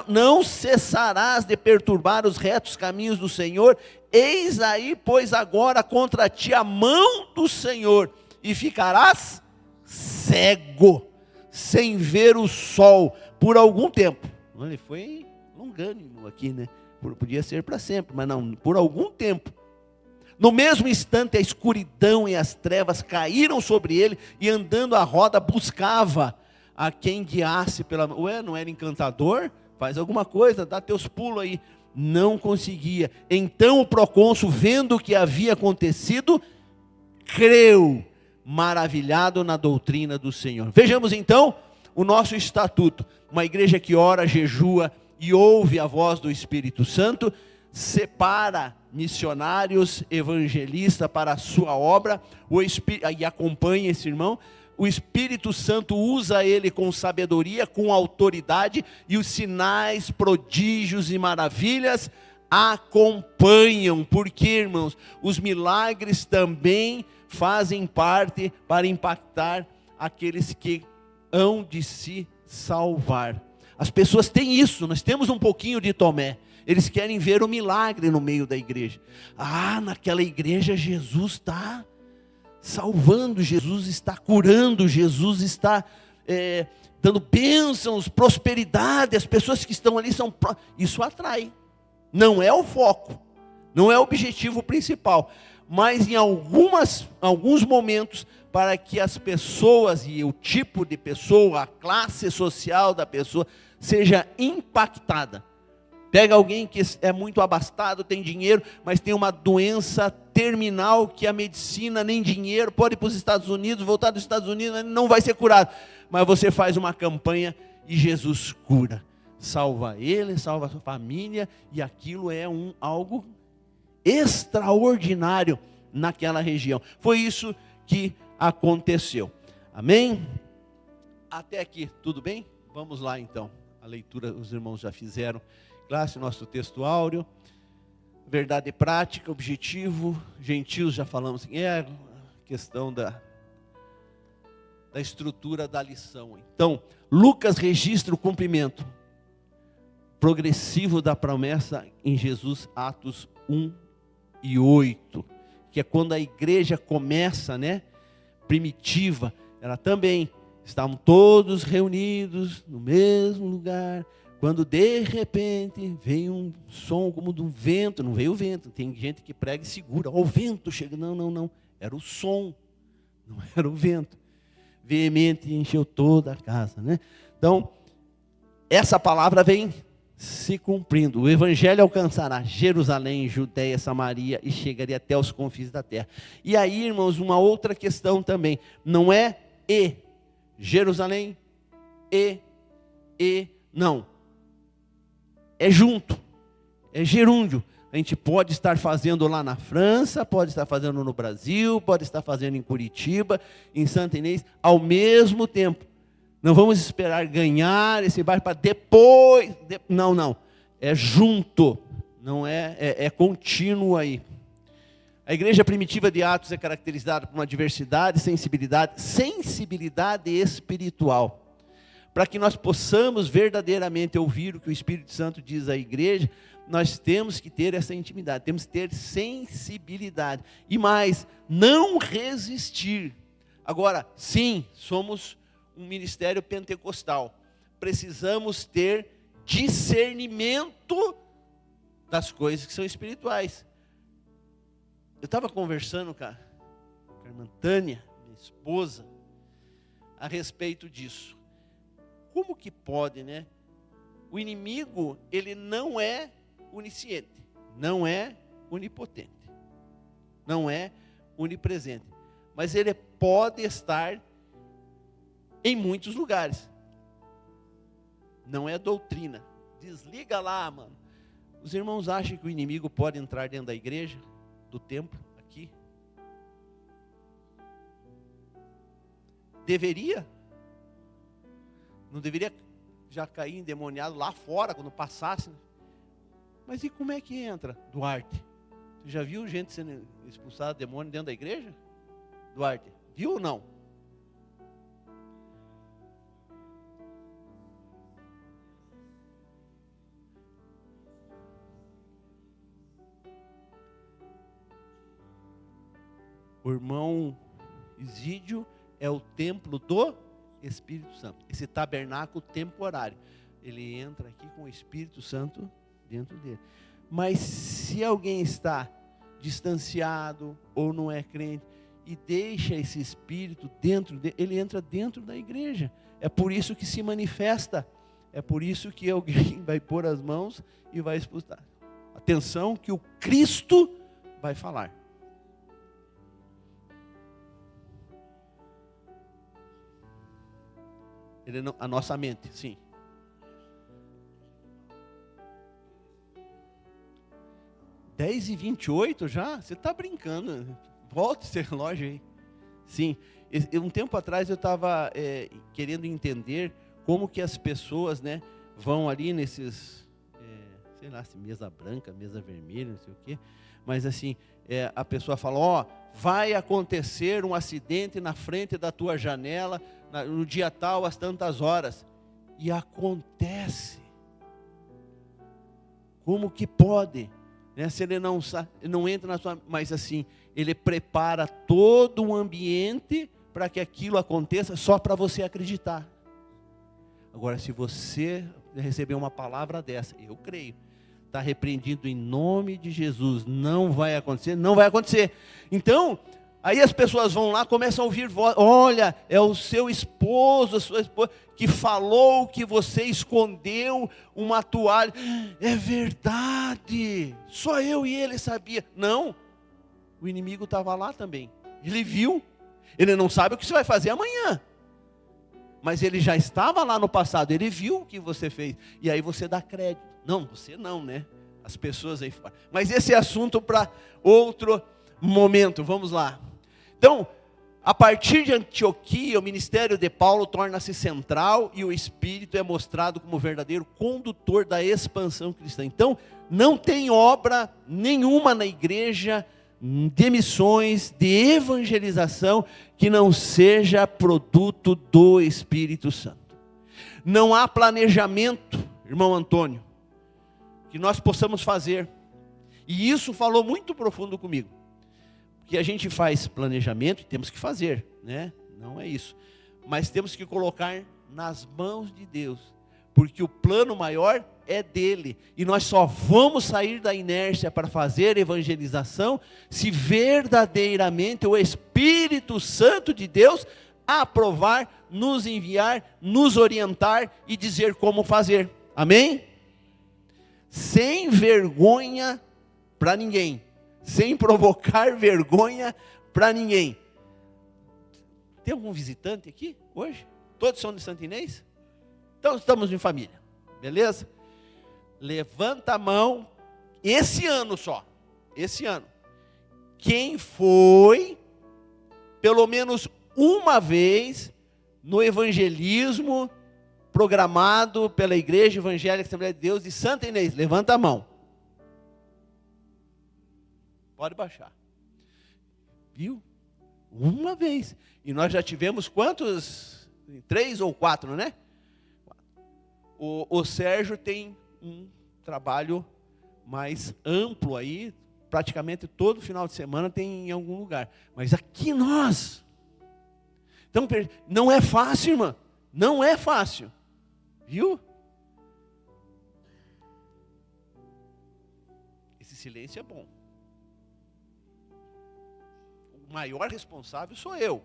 não cessarás de perturbar os retos caminhos do Senhor. Eis aí, pois agora contra ti a mão do Senhor, e ficarás cego, sem ver o sol, por algum tempo. Ele foi longânimo aqui, né? Podia ser para sempre, mas não, por algum tempo. No mesmo instante, a escuridão e as trevas caíram sobre ele, e andando à roda, buscava a quem guiasse pela mão. Ué, não era encantador? Faz alguma coisa, dá teus pulos aí. Não conseguia. Então o procônsul, vendo o que havia acontecido, creu, maravilhado na doutrina do Senhor. Vejamos então o nosso estatuto. Uma igreja que ora, jejua e ouve a voz do Espírito Santo, separa missionários, evangelistas para a sua obra, e acompanha esse irmão. O Espírito Santo usa ele com sabedoria, com autoridade, e os sinais, prodígios e maravilhas acompanham, porque, irmãos, os milagres também fazem parte para impactar aqueles que hão de se salvar. As pessoas têm isso, nós temos um pouquinho de Tomé. Eles querem ver o milagre no meio da igreja. Ah, naquela igreja Jesus está salvando, Jesus está curando, Jesus está dando bênçãos, prosperidade. As pessoas que estão ali são... Isso atrai. Não é o foco, não é o objetivo principal, mas em alguns momentos, para que as pessoas e o tipo de pessoa, a classe social da pessoa, seja impactada. Pega alguém que é muito abastado, tem dinheiro, mas tem uma doença terminal que a medicina nem dinheiro, pode ir para os Estados Unidos, voltar dos Estados Unidos, não vai ser curado. Mas você faz uma campanha e Jesus cura. Salva ele, salva a sua família, e aquilo é algo extraordinário naquela região. Foi isso que aconteceu. Amém? Até aqui, tudo bem? Vamos lá então. A leitura os irmãos já fizeram. classe, nosso texto áureo. Verdade prática, objetivo, gentios, já falamos, é a questão da estrutura da lição. Então, Lucas registra o cumprimento progressivo da promessa em Jesus, Atos 1 e 8, que é quando a igreja começa, né, primitiva, ela também, estavam todos reunidos no mesmo lugar, quando de repente veio um som como de um vento, não veio o vento, tem gente que prega e segura, o vento chega, não, era o som, não era o vento, veemente encheu toda a casa, né? Então, essa palavra vem se cumprindo, o evangelho alcançará Jerusalém, Judeia, Samaria e chegaria até os confins da terra. E aí, irmãos, uma outra questão também, não é Jerusalém, não. É junto, é gerúndio. A gente pode estar fazendo lá na França, pode estar fazendo no Brasil, pode estar fazendo em Curitiba, em Santa Inês, ao mesmo tempo. Não vamos esperar ganhar esse bairro para depois. Não. É junto, não é contínuo aí. A igreja primitiva de Atos é caracterizada por uma diversidade, sensibilidade espiritual. Para que nós possamos verdadeiramente ouvir o que o Espírito Santo diz à igreja, nós temos que ter essa intimidade, temos que ter sensibilidade. E mais, não resistir. Agora, sim, somos um ministério pentecostal. Precisamos ter discernimento das coisas que são espirituais. Eu estava conversando com a irmã Tânia, minha esposa, a respeito disso. Como que pode, né? O inimigo, ele não é onisciente, não é onipotente, não é onipresente, mas ele pode estar em muitos lugares. Não é doutrina. Desliga lá, mano. Os irmãos acham que o inimigo pode entrar dentro da igreja, do templo, aqui? Deveria? Não deveria já cair endemoniado lá fora, quando passasse? Mas e como é que entra, Duarte? Você já viu gente sendo expulsada de demônio dentro da igreja? Duarte, viu ou não? O irmão Isídio é o templo do Espírito Santo. Esse tabernáculo temporário. Ele entra aqui com o Espírito Santo dentro dele. Mas se alguém está distanciado ou não é crente e deixa esse Espírito dentro dele, ele entra dentro da igreja. É por isso que se manifesta. É por isso que alguém vai pôr as mãos e vai expulsar. Atenção que o Cristo vai falar. Ele não, a nossa mente, sim. Dez e 28 já? Você está brincando. Volta esse relógio aí. Sim. Um tempo atrás eu estava querendo entender como que as pessoas, né, vão ali nesses, sei lá, se mesa branca, mesa vermelha, não sei o quê. Mas assim, a pessoa fala, vai acontecer um acidente na frente da tua janela, no dia tal, às tantas horas. E acontece. Como que pode? Né? Se ele não entra na sua... Mas assim, ele prepara todo um ambiente para que aquilo aconteça só para você acreditar. Agora, se você receber uma palavra dessa, eu creio, está repreendido em nome de Jesus, não vai acontecer, não vai acontecer. Então, aí as pessoas vão lá, começam a ouvir voz, olha, é o seu esposo, a sua esposa, que falou que você escondeu uma toalha. É verdade, só eu e ele sabia. Não, o inimigo estava lá também, ele viu, ele não sabe o que você vai fazer amanhã. Mas ele já estava lá no passado, ele viu o que você fez, e aí você dá crédito. Não, você não, né? As pessoas aí fora. Mas esse é assunto para outro momento, vamos lá. Então, A partir de Antioquia, o ministério de Paulo torna-se central e o Espírito é mostrado como verdadeiro condutor da expansão cristã. Então, não tem obra nenhuma na igreja de missões, de evangelização, que não seja produto do Espírito Santo. Não há planejamento, irmão Antônio, que nós possamos fazer. E isso falou muito profundo comigo. Que a gente faz planejamento, temos que fazer, né? Não é isso. Mas temos que colocar nas mãos de Deus, porque o plano maior é dele. E nós só vamos sair da inércia para fazer evangelização se verdadeiramente o Espírito Santo de Deus aprovar, nos enviar, nos orientar e dizer como fazer. Amém? Sem vergonha para ninguém. Sem provocar vergonha para ninguém. Tem algum visitante aqui hoje? Todos são de Santo Inês? Então estamos em família, beleza? Levanta a mão, esse ano só, esse ano. Quem foi, pelo menos uma vez, no evangelismo programado pela Igreja Evangélica Assembleia de Deus de Santo Inês? Levanta a mão. Pode baixar. Viu? Uma vez. E nós já tivemos quantos? 3 ou 4, né? O Sérgio tem um trabalho mais amplo aí. Praticamente todo final de semana tem em algum lugar. Mas aqui nós. Então, não é fácil, irmã. Não é fácil. Viu? Esse silêncio é bom. O maior responsável sou eu.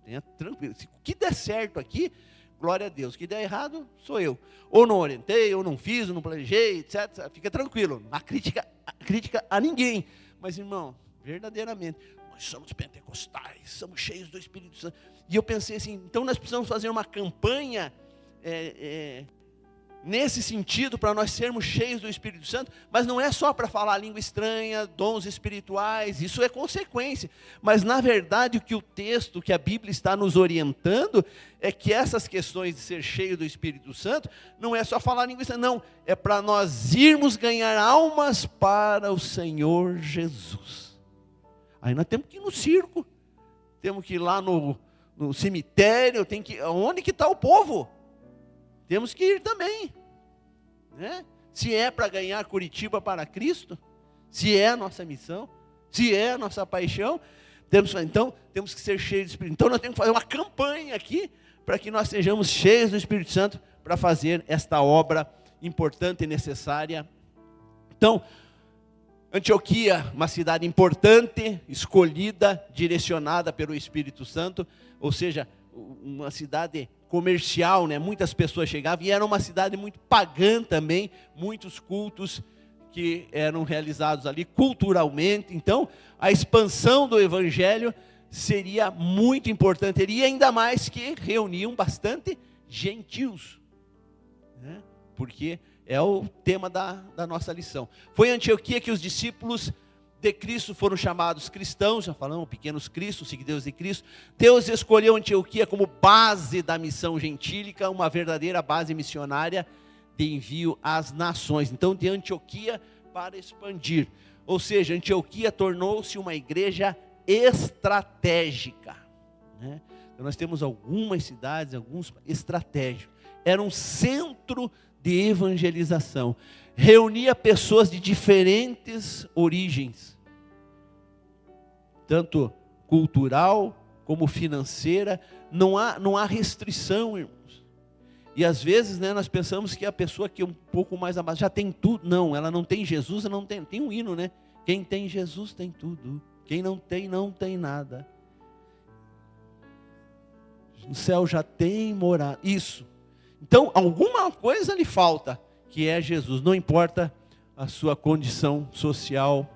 Tenha tranquilo. Se o que der certo aqui, glória a Deus. O que der errado, sou eu. Ou não orientei, ou não fiz, ou não planejei, etc. Fica tranquilo. A crítica a ninguém. Mas, irmão, verdadeiramente, nós somos pentecostais, somos cheios do Espírito Santo. E eu pensei assim, então nós precisamos fazer uma campanha nesse sentido, para nós sermos cheios do Espírito Santo, mas não é só para falar língua estranha, dons espirituais, isso é consequência, mas na verdade o que a Bíblia está nos orientando, é que essas questões de ser cheio do Espírito Santo, não é só falar língua estranha, não, é para nós irmos ganhar almas para o Senhor Jesus. Aí nós temos que ir no circo, temos que ir lá no cemitério, onde que está o povo? Temos que ir também, né? Se é para ganhar Curitiba para Cristo, se é a nossa missão, se é a nossa paixão, temos que ser cheios do Espírito. Então nós temos que fazer uma campanha aqui, para que nós sejamos cheios do Espírito Santo, para fazer esta obra importante e necessária. Então, Antioquia, uma cidade importante, escolhida, direcionada pelo Espírito Santo, ou seja, uma cidade comercial, né? Muitas pessoas chegavam, e era uma cidade muito pagã também, muitos cultos que eram realizados ali culturalmente. Então, a expansão do Evangelho seria muito importante, e ainda mais que reuniam bastante gentios, né? Porque é o tema da nossa lição. Foi em Antioquia que os discípulos de Cristo foram chamados cristãos, já falamos, pequenos cristos, seguidores de Cristo. Deus escolheu Antioquia como base da missão gentílica, uma verdadeira base missionária de envio às nações. Então, de Antioquia para expandir. Ou seja, Antioquia tornou-se uma igreja estratégica, né? Então, nós temos algumas cidades, alguns estratégicos. Era um centro de evangelização. Reunia pessoas de diferentes origens, tanto cultural como financeira. Não há restrição, irmãos. E às vezes, né, nós pensamos que a pessoa que é um pouco mais abaixo já tem tudo. Não, ela não tem Jesus, ela não tem um hino, né? Quem tem Jesus tem tudo. Quem não tem nada. No céu já tem morada. Isso. Então, alguma coisa lhe falta, que é Jesus, não importa a sua condição social.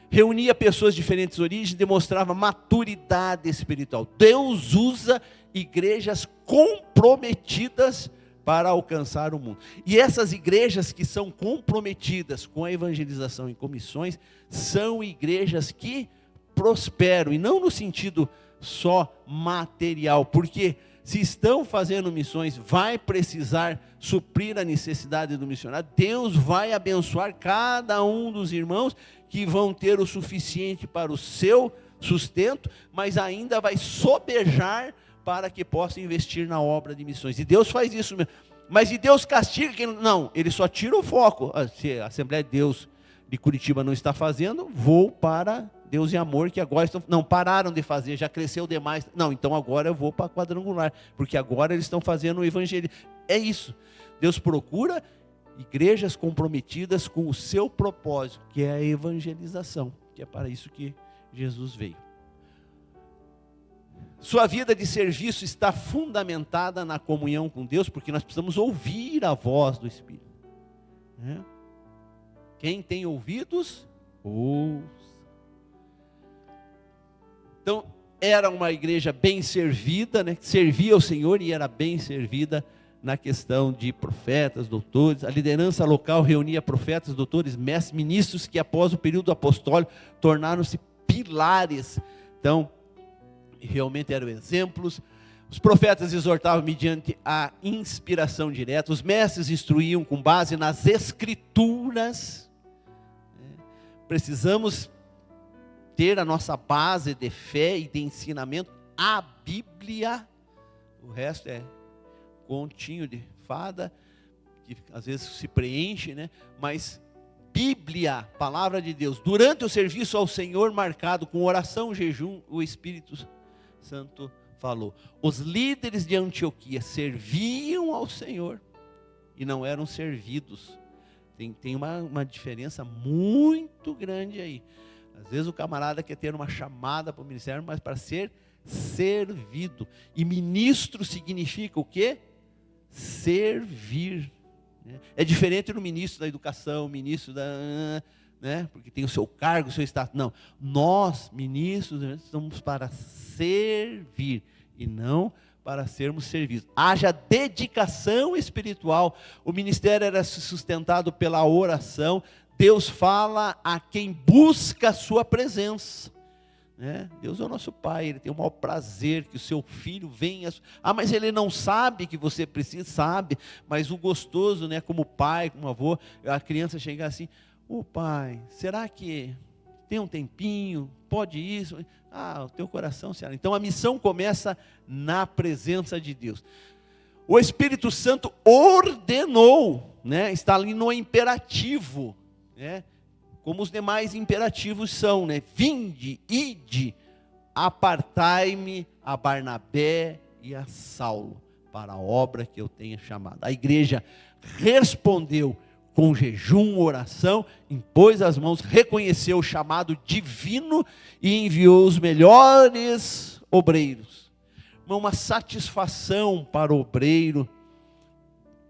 Reunia pessoas de diferentes origens, demonstrava maturidade espiritual. Deus usa igrejas comprometidas para alcançar o mundo. E essas igrejas que são comprometidas com a evangelização e com missões, são igrejas que prosperam, e não no sentido só material, porque se estão fazendo missões, vai precisar suprir a necessidade do missionário. Deus vai abençoar cada um dos irmãos que vão ter o suficiente para o seu sustento, mas ainda vai sobejar para que possa investir na obra de missões. E Deus faz isso mesmo. Mas e Deus castiga quem não? Ele só tira o foco. Se a Assembleia de Deus de Curitiba não está fazendo, vou para Deus e Amor, que agora estão, não, pararam de fazer, já cresceu demais. Não, então agora eu vou para Quadrangular, porque agora eles estão fazendo o evangelho. É isso. Deus procura igrejas comprometidas com o seu propósito, que é a evangelização, que é para isso que Jesus veio. Sua vida de serviço está fundamentada na comunhão com Deus, porque nós precisamos ouvir a voz do Espírito. Quem tem ouvidos, ouça. Então, era uma igreja bem servida, né? Servia ao Senhor e era bem servida na questão de profetas, doutores. A liderança local reunia profetas, doutores, mestres, ministros que após o período apostólico tornaram-se pilares. Então, realmente eram exemplos. Os profetas exortavam mediante a inspiração direta. Os mestres instruíam com base nas escrituras. Precisamos ter a nossa base de fé e de ensinamento, a Bíblia. O resto é continho de fada, que às vezes se preenche, né? Mas Bíblia, palavra de Deus. Durante o serviço ao Senhor, marcado com oração, jejum, o Espírito Santo falou. Os líderes de Antioquia serviam ao Senhor e não eram servidos. Tem uma diferença muito grande aí. Às vezes o camarada quer ter uma chamada para o ministério, mas para ser servido. E ministro significa o quê? Servir. É diferente do ministro da educação, ministro da... né? Porque tem o seu cargo, o seu status. Não, nós, ministros, estamos para servir e não para sermos servidos. Haja dedicação espiritual. O ministério era sustentado pela oração. Deus fala a quem busca a sua presença. Deus é o nosso Pai, Ele tem o maior prazer que o seu filho venha. Mas Ele não sabe que você precisa, sabe. Mas o gostoso, né, como pai, como avô, a criança chegar assim, pai, será que tem um tempinho, pode isso? O teu coração, Senhora. Então a missão começa na presença de Deus. O Espírito Santo ordenou, né, está ali no imperativo, né, como os demais imperativos são, né? Vinde, ide, apartai-me a Barnabé e a Saulo para a obra que eu tenha chamado. A igreja respondeu com jejum, oração, impôs as mãos, reconheceu o chamado divino e enviou os melhores obreiros. Uma satisfação para o obreiro,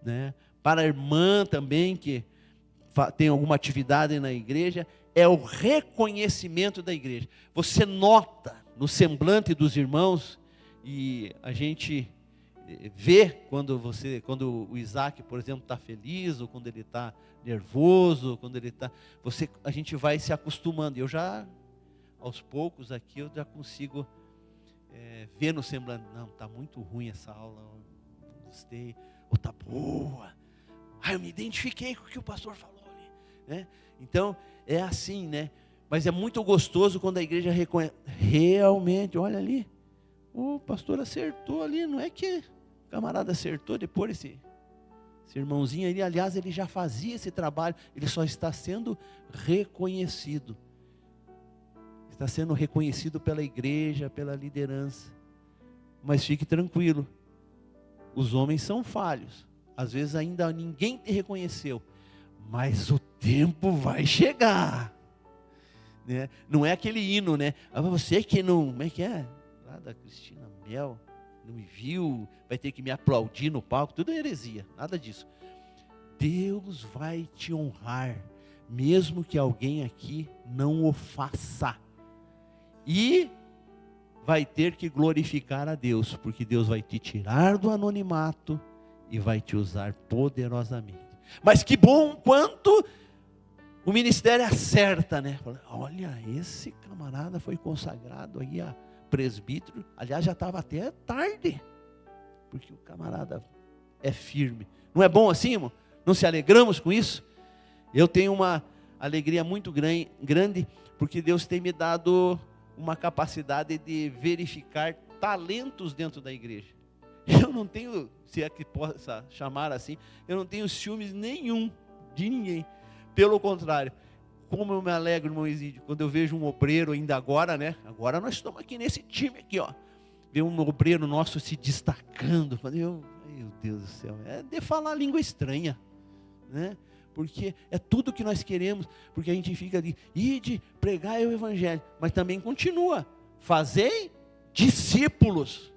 né? Para a irmã também que tem alguma atividade na igreja, é o reconhecimento da igreja. Você nota no semblante dos irmãos, e a gente vê quando o Isaac, por exemplo, está feliz, ou quando ele está nervoso, quando ele está, a gente vai se acostumando. Eu já, aos poucos aqui, eu já consigo ver no semblante, não, está muito ruim essa aula, não gostei, ou está boa, eu me identifiquei com o que o pastor falou. Então, é assim, né? Mas é muito gostoso quando a igreja reconhece, realmente, olha ali, o pastor acertou ali, não é que o camarada acertou depois esse irmãozinho ali, aliás, ele já fazia esse trabalho, ele só está sendo reconhecido. Está sendo reconhecido pela igreja, pela liderança. Mas fique tranquilo, os homens são falhos, às vezes ainda ninguém te reconheceu, mas o tempo vai chegar, né? Não é aquele hino, né? Você que não, como é que é? Lá da Cristina Mel, não me viu, vai ter que me aplaudir no palco, tudo é heresia, nada disso. Deus vai te honrar, mesmo que alguém aqui não o faça, e vai ter que glorificar a Deus, porque Deus vai te tirar do anonimato e vai te usar poderosamente. Mas que bom quanto o ministério acerta, né? Olha, esse camarada foi consagrado aí a presbítero. Aliás, já estava até tarde, porque o camarada é firme. Não é bom assim, irmão? Não se alegramos com isso? Eu tenho uma alegria muito grande, porque Deus tem me dado uma capacidade de verificar talentos dentro da igreja. Eu não tenho, se é que possa chamar assim, eu não tenho ciúmes nenhum de ninguém. Pelo contrário, como eu me alegro, irmão Isídio, quando eu vejo um obreiro ainda agora, né? Agora nós estamos aqui nesse time aqui, ó. Ver um obreiro nosso se destacando. Meu Deus do céu, é de falar língua estranha, né? Porque é tudo que nós queremos, porque a gente fica ali, ide, pregai o evangelho, mas também continua, fazei discípulos.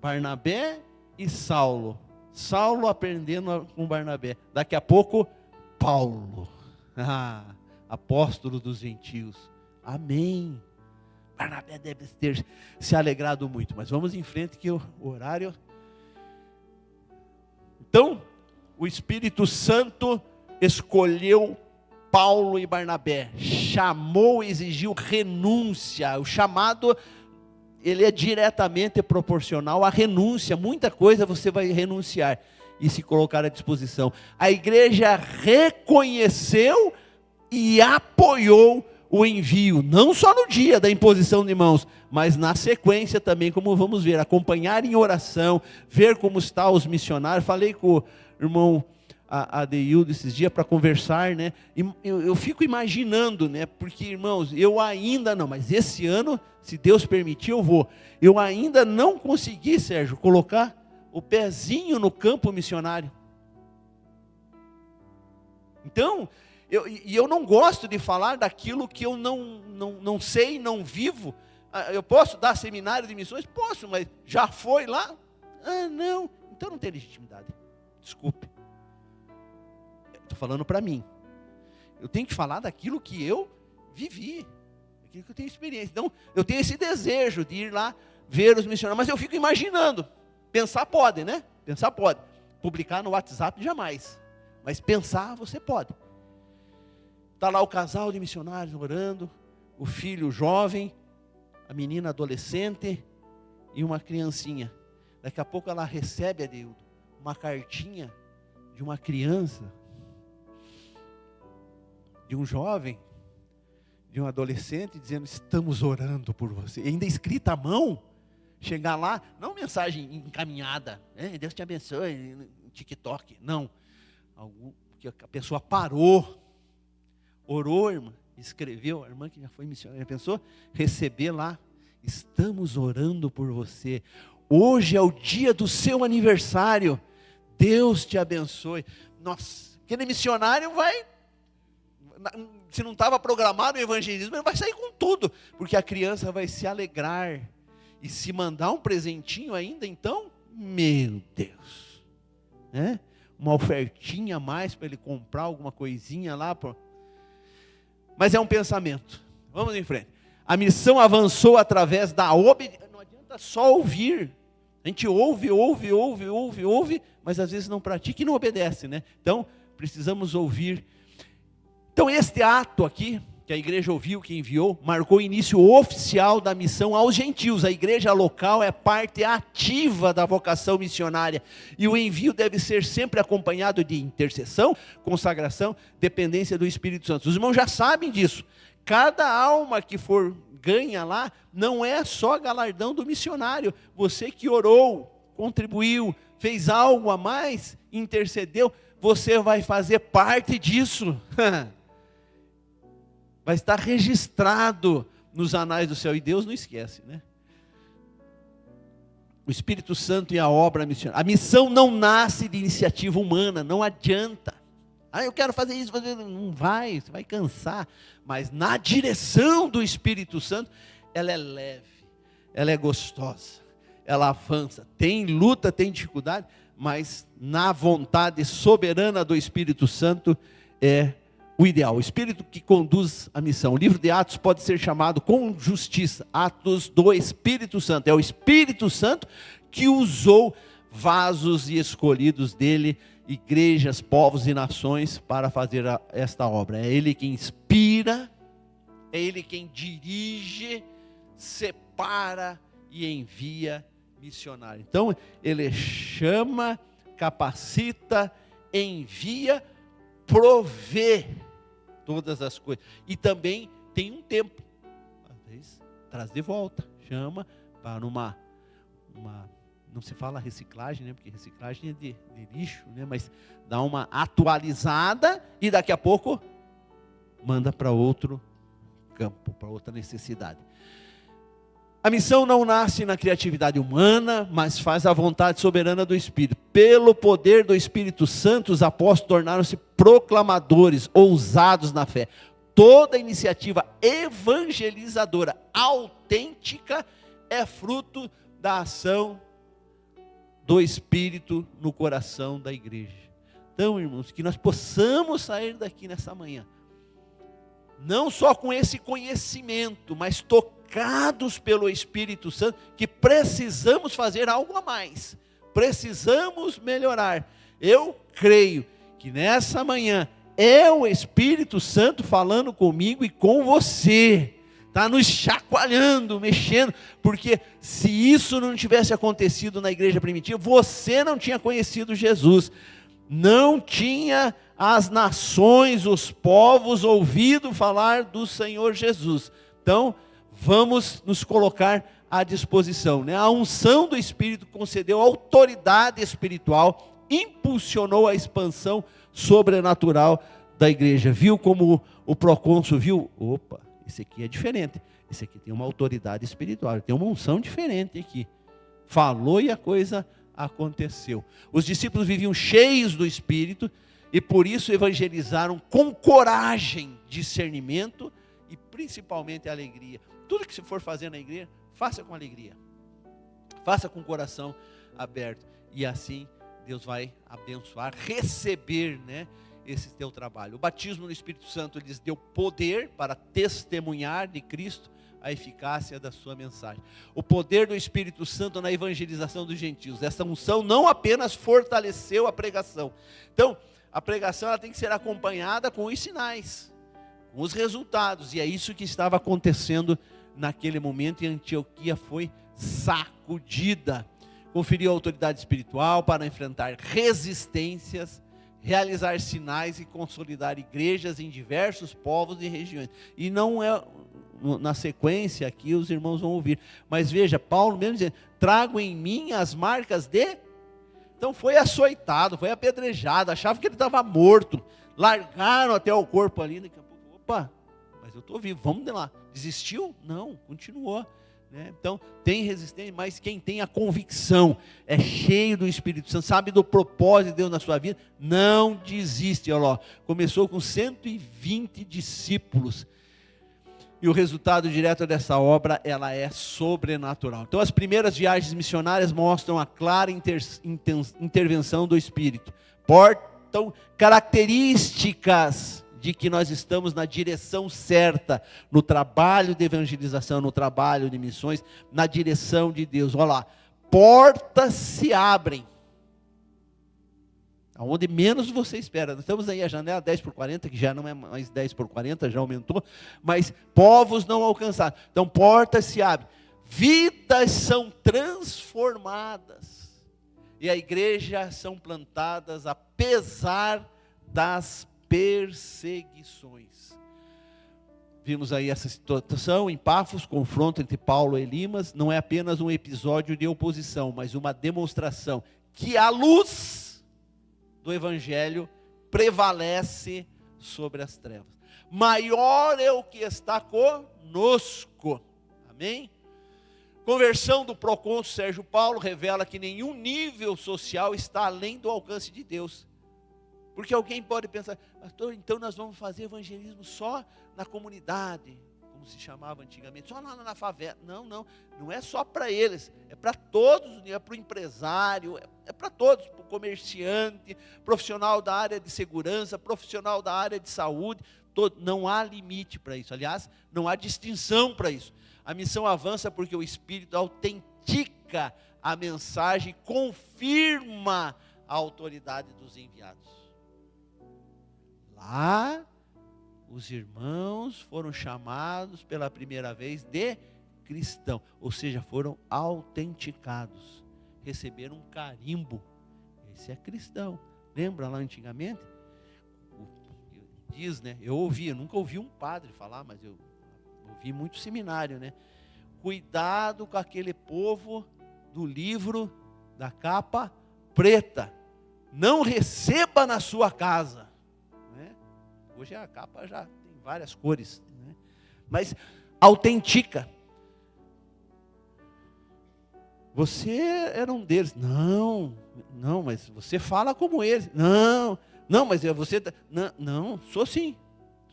Barnabé e Saulo aprendendo com Barnabé, daqui a pouco Paulo, apóstolo dos gentios, amém. Barnabé deve ter se alegrado muito, mas vamos em frente que o horário. Então, o Espírito Santo escolheu Paulo e Barnabé, chamou e exigiu renúncia. O chamado, ele é diretamente proporcional à renúncia. Muita coisa você vai renunciar e se colocar à disposição. A igreja reconheceu e apoiou o envio, não só no dia da imposição de mãos, mas na sequência também, como vamos ver, acompanhar em oração, ver como estão os missionários. Falei com o irmão Adeildo esses dias para conversar, né? E eu fico imaginando, né? Porque, irmãos, eu ainda não, mas esse ano, se Deus permitir, eu vou. Eu ainda não consegui, Sérgio, colocar o pezinho no campo missionário. Então, eu não gosto de falar daquilo que eu não sei, não vivo. Eu posso dar seminário de missões? Posso, mas já foi lá? Não, então não tem legitimidade. Desculpe. Estou falando para mim. Eu tenho que falar daquilo que eu vivi, daquilo que eu tenho experiência. Então, eu tenho esse desejo de ir lá ver os missionários, mas eu fico imaginando. Pensar pode, né? Pensar pode. Publicar no WhatsApp jamais. Mas pensar você pode. Está lá o casal de missionários orando, o filho jovem, a menina adolescente e uma criancinha. Daqui a pouco ela recebe, Adeildo, uma cartinha de uma criança, de um jovem, de um adolescente, dizendo: estamos orando por você. E ainda escrita à mão, chegar lá, não mensagem encaminhada, Deus te abençoe, TikTok, não. Que a pessoa parou, orou, irmã, escreveu, a irmã que já foi missionária, pensou, receber lá: estamos orando por você, hoje é o dia do seu aniversário, Deus te abençoe. Nossa, aquele missionário vai, se não estava programado o evangelismo, ele vai sair com tudo, porque a criança vai se alegrar, e se mandar um presentinho ainda, então, meu Deus, né? Uma ofertinha a mais para ele comprar alguma coisinha lá, mas é um pensamento. Vamos em frente. A missão avançou através da obediência. Não adianta só ouvir. A gente ouve, mas às vezes não pratica e não obedece, né? Então, precisamos ouvir. Então, este ato aqui, que a igreja ouviu, que enviou, marcou o início oficial da missão aos gentios. A igreja local é parte ativa da vocação missionária. E o envio deve ser sempre acompanhado de intercessão, consagração, dependência do Espírito Santo. Os irmãos já sabem disso. Cada alma que for ganha lá, não é só galardão do missionário. Você que orou, contribuiu, fez algo a mais, intercedeu, você vai fazer parte disso. Vai estar registrado nos anais do céu. E Deus não esquece, né? O Espírito Santo e a obra missionária. A missão não nasce de iniciativa humana, não adianta. Eu quero fazer isso, não vai, você vai cansar. Mas na direção do Espírito Santo, ela é leve, ela é gostosa, ela avança. Tem luta, tem dificuldade, mas na vontade soberana do Espírito Santo é o ideal, o Espírito que conduz a missão. O livro de Atos pode ser chamado com justiça, Atos do Espírito Santo. É o Espírito Santo que usou vasos e escolhidos dele, igrejas, povos e nações, para fazer esta obra. É Ele quem inspira, é Ele quem dirige, separa e envia missionário. Então, ele chama, capacita, envia, provê todas as coisas. E também tem um tempo. Às vezes, traz de volta. Chama para não se fala reciclagem, né? Porque reciclagem é de lixo, né? Mas dá uma atualizada e daqui a pouco manda para outro campo, para outra necessidade. A missão não nasce na criatividade humana, mas faz a vontade soberana do Espírito. Pelo poder do Espírito Santo, os apóstolos tornaram-se proclamadores, ousados na fé. Toda iniciativa evangelizadora autêntica é fruto da ação do Espírito no coração da igreja. Então, irmãos, que nós possamos sair daqui nessa manhã, não só com esse conhecimento, mas tocados pelo Espírito Santo, que precisamos fazer algo a mais, precisamos melhorar. Eu creio que nessa manhã é o Espírito Santo falando comigo e com você, está nos chacoalhando, mexendo, porque se isso não tivesse acontecido na igreja primitiva, você não tinha conhecido Jesus, não tinha as nações, os povos ouvido falar do Senhor Jesus. Então, vamos nos colocar à disposição, né? A unção do Espírito concedeu autoridade espiritual, impulsionou a expansão sobrenatural da igreja. Viu como o procônsul viu? Opa, esse aqui é diferente. Esse aqui tem uma autoridade espiritual, tem uma unção diferente aqui. Falou e a coisa aconteceu. Os discípulos viviam cheios do Espírito e por isso evangelizaram com coragem, discernimento e principalmente alegria. Tudo que se for fazer na igreja, faça com alegria. Faça com o coração aberto. E assim Deus vai abençoar, receber, né, esse teu trabalho. O batismo no Espírito Santo lhes deu poder para testemunhar de Cristo a eficácia da sua mensagem. O poder do Espírito Santo na evangelização dos gentios. Essa unção não apenas fortaleceu a pregação. Então, a pregação ela tem que ser acompanhada com os sinais, com os resultados. E é isso que estava acontecendo naquele momento, e Antioquia foi sacudida. Conferiu autoridade espiritual para enfrentar resistências, realizar sinais e consolidar igrejas em diversos povos e regiões. E não é na sequência aqui, os irmãos vão ouvir. Mas veja, Paulo mesmo dizendo, trago em mim as marcas de... Então foi açoitado, foi apedrejado, achavam que ele estava morto, largaram até o corpo ali, daqui a pouco, opa, mas eu estou vivo, vamos de lá. Desistiu? Não, continuou. Então tem resistência, mas quem tem a convicção, é cheio do Espírito Santo, sabe do propósito de Deus na sua vida, não desiste. Olha lá, começou com 120 discípulos, e o resultado direto dessa obra, ela é sobrenatural. Então as primeiras viagens missionárias mostram a clara intervenção do Espírito, portam características de que nós estamos na direção certa, no trabalho de evangelização, no trabalho de missões, na direção de Deus. Olha lá, portas se abrem, aonde menos você espera. Nós estamos aí a janela 10x40, que já não é mais 10x40, já aumentou, mas povos não alcançados. Então portas se abrem, vidas são transformadas, e a igreja são plantadas apesar das perseguições. Vimos aí essa situação em Pafos, confronto entre Paulo e Elimas, não é apenas um episódio de oposição, mas uma demonstração que a luz do Evangelho prevalece sobre as trevas. Maior é o que está conosco. Amém? Conversão do procônsul Sérgio Paulo revela que nenhum nível social está além do alcance de Deus. Porque alguém pode pensar, pastor, então nós vamos fazer evangelismo só na comunidade, como se chamava antigamente, só lá na favela. Não é só para eles, é para todos, é para o empresário, é para todos, para o comerciante, profissional da área de segurança, profissional da área de saúde, não há limite para isso, aliás, não há distinção para isso. A missão avança porque o Espírito autentica a mensagem, confirma a autoridade dos enviados. Lá, os irmãos foram chamados pela primeira vez de cristão, ou seja, foram autenticados, receberam um carimbo. Esse é cristão. Lembra lá antigamente? Diz, né? Eu nunca ouvi um padre falar, mas eu ouvi muito seminário, né? Cuidado com aquele povo do livro da capa preta. Não receba na sua casa. Né? Hoje a capa já tem várias cores, né? Mas autentica. Você era um deles. Não, mas você fala como eles. Não, mas você... Não, sou sim,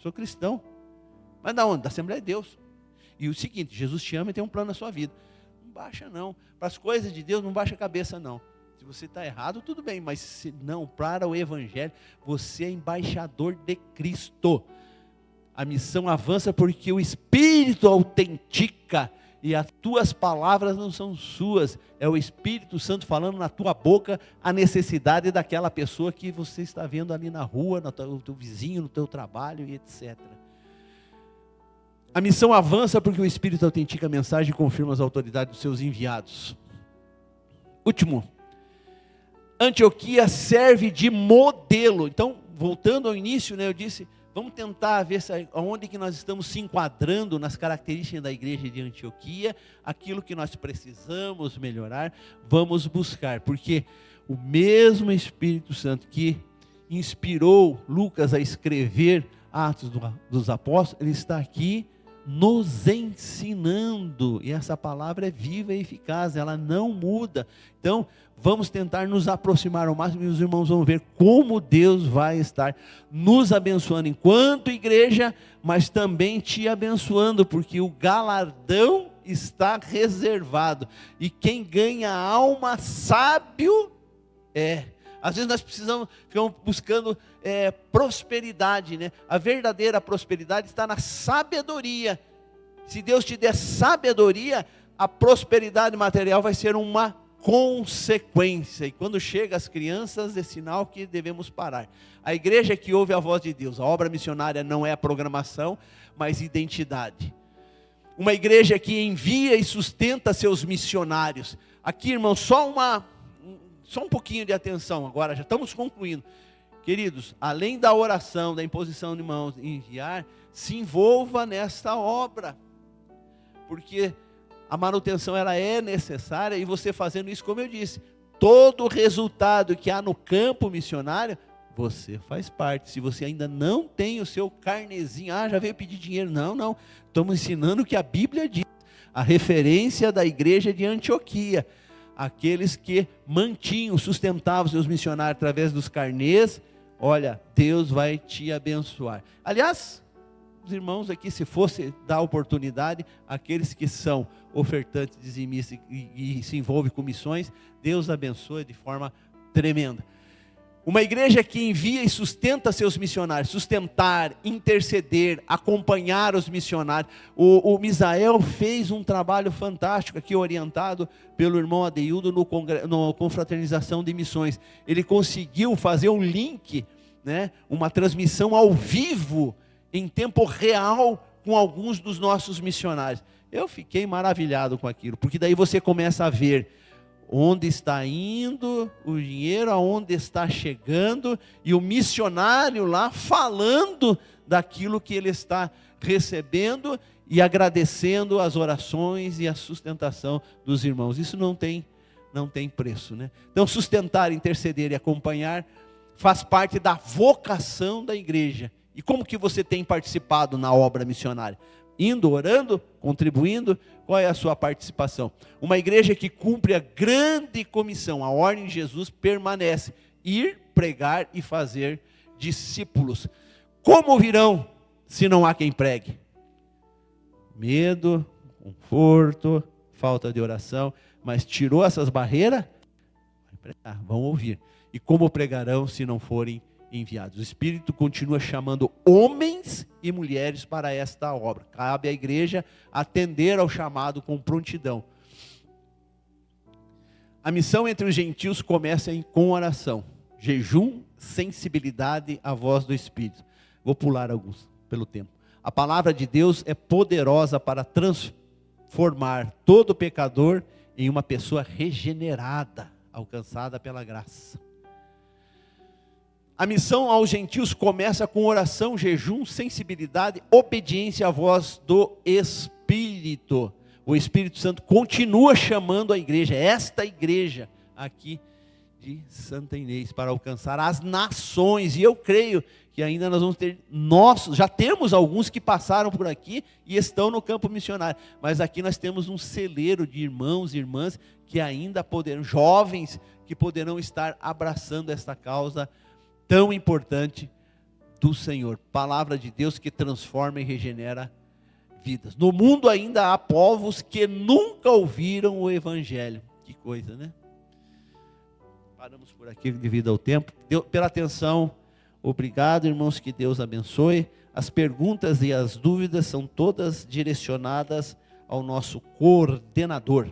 sou cristão. Mas da onde? Da Assembleia de Deus. E o seguinte, Jesus te ama e tem um plano na sua vida. Não baixa não, para as coisas de Deus não baixa a cabeça não. Se você está errado, tudo bem, mas se não, para o Evangelho, você é embaixador de Cristo. A missão avança porque o Espírito autentica. E as tuas palavras não são suas, é o Espírito Santo falando na tua boca a necessidade daquela pessoa que você está vendo ali na rua, no teu vizinho, no teu trabalho e etc. A missão avança porque o Espírito autentica a mensagem e confirma as autoridades dos seus enviados. Último, Antioquia serve de modelo. Então, voltando ao início, né, eu disse... Vamos tentar ver onde que nós estamos se enquadrando nas características da igreja de Antioquia, aquilo que nós precisamos melhorar, vamos buscar, porque o mesmo Espírito Santo que inspirou Lucas a escrever Atos dos Apóstolos, ele está aqui nos ensinando, e essa palavra é viva e eficaz, ela não muda. Então, vamos tentar nos aproximar ao máximo, e os irmãos vão ver como Deus vai estar nos abençoando enquanto igreja, mas também te abençoando, porque o galardão está reservado, e quem ganha alma sábio é. Às vezes nós ficamos buscando prosperidade, né? A verdadeira prosperidade está na sabedoria. Se Deus te der sabedoria, a prosperidade material vai ser uma consequência. E quando chega às crianças, é sinal que devemos parar. A igreja que ouve a voz de Deus, a obra missionária não é a programação, mas identidade. Uma igreja que envia e sustenta seus missionários. Aqui, irmão, só um pouquinho de atenção, agora já estamos concluindo. Queridos, além da oração, da imposição de mãos, enviar, se envolva nesta obra, porque a manutenção ela é necessária, e você fazendo isso, como eu disse, todo o resultado que há no campo missionário, você faz parte. Se você ainda não tem o seu carnezinho, já veio pedir dinheiro, não, estamos ensinando o que a Bíblia diz, a referência da igreja de Antioquia, aqueles que mantinham, sustentavam seus missionários através dos carnês. Olha, Deus vai te abençoar. Aliás, os irmãos aqui, se fosse dar oportunidade, aqueles que são ofertantes, dizimistas e se envolvem com missões, Deus abençoe de forma tremenda. Uma igreja que envia e sustenta seus missionários, sustentar, interceder, acompanhar os missionários. O Misael fez um trabalho fantástico aqui, orientado pelo irmão Adeildo no Confraternização de Missões. Ele conseguiu fazer um link, né, uma transmissão ao vivo, em tempo real, com alguns dos nossos missionários. Eu fiquei maravilhado com aquilo, porque daí você começa a ver onde está indo o dinheiro, aonde está chegando, e o missionário lá falando daquilo que ele está recebendo e agradecendo as orações e a sustentação dos irmãos. Isso não tem preço, né? Então, sustentar, interceder e acompanhar faz parte da vocação da igreja. E como que você tem participado na obra missionária? Indo, orando, contribuindo? Qual é a sua participação? Uma igreja que cumpre a grande comissão, a ordem de Jesus permanece: ir, pregar e fazer discípulos. Como virão se não há quem pregue? Medo, conforto, falta de oração. Mas tirou essas barreiras? Vai pregar, vão ouvir. E como pregarão se não forem enviados? O Espírito continua chamando homens e mulheres para esta obra. Cabe à igreja atender ao chamado com prontidão. A missão entre os gentios começa com oração, jejum, sensibilidade à voz do Espírito. Vou pular alguns pelo tempo. A palavra de Deus é poderosa para transformar todo pecador em uma pessoa regenerada, alcançada pela graça. A missão aos gentios começa com oração, jejum, sensibilidade, obediência à voz do Espírito. O Espírito Santo continua chamando a igreja, esta igreja aqui de Santa Inês, para alcançar as nações. E eu creio que ainda nós vamos ter, já temos alguns que passaram por aqui e estão no campo missionário, mas aqui nós temos um celeiro de irmãos e irmãs que ainda poderão, jovens que poderão estar abraçando esta causa tão importante do Senhor. Palavra de Deus que transforma e regenera vidas. No mundo ainda há povos que nunca ouviram o Evangelho. Que coisa, né? Paramos por aqui devido ao tempo. Pela atenção, obrigado, irmãos, que Deus abençoe. As perguntas e as dúvidas são todas direcionadas ao nosso coordenador.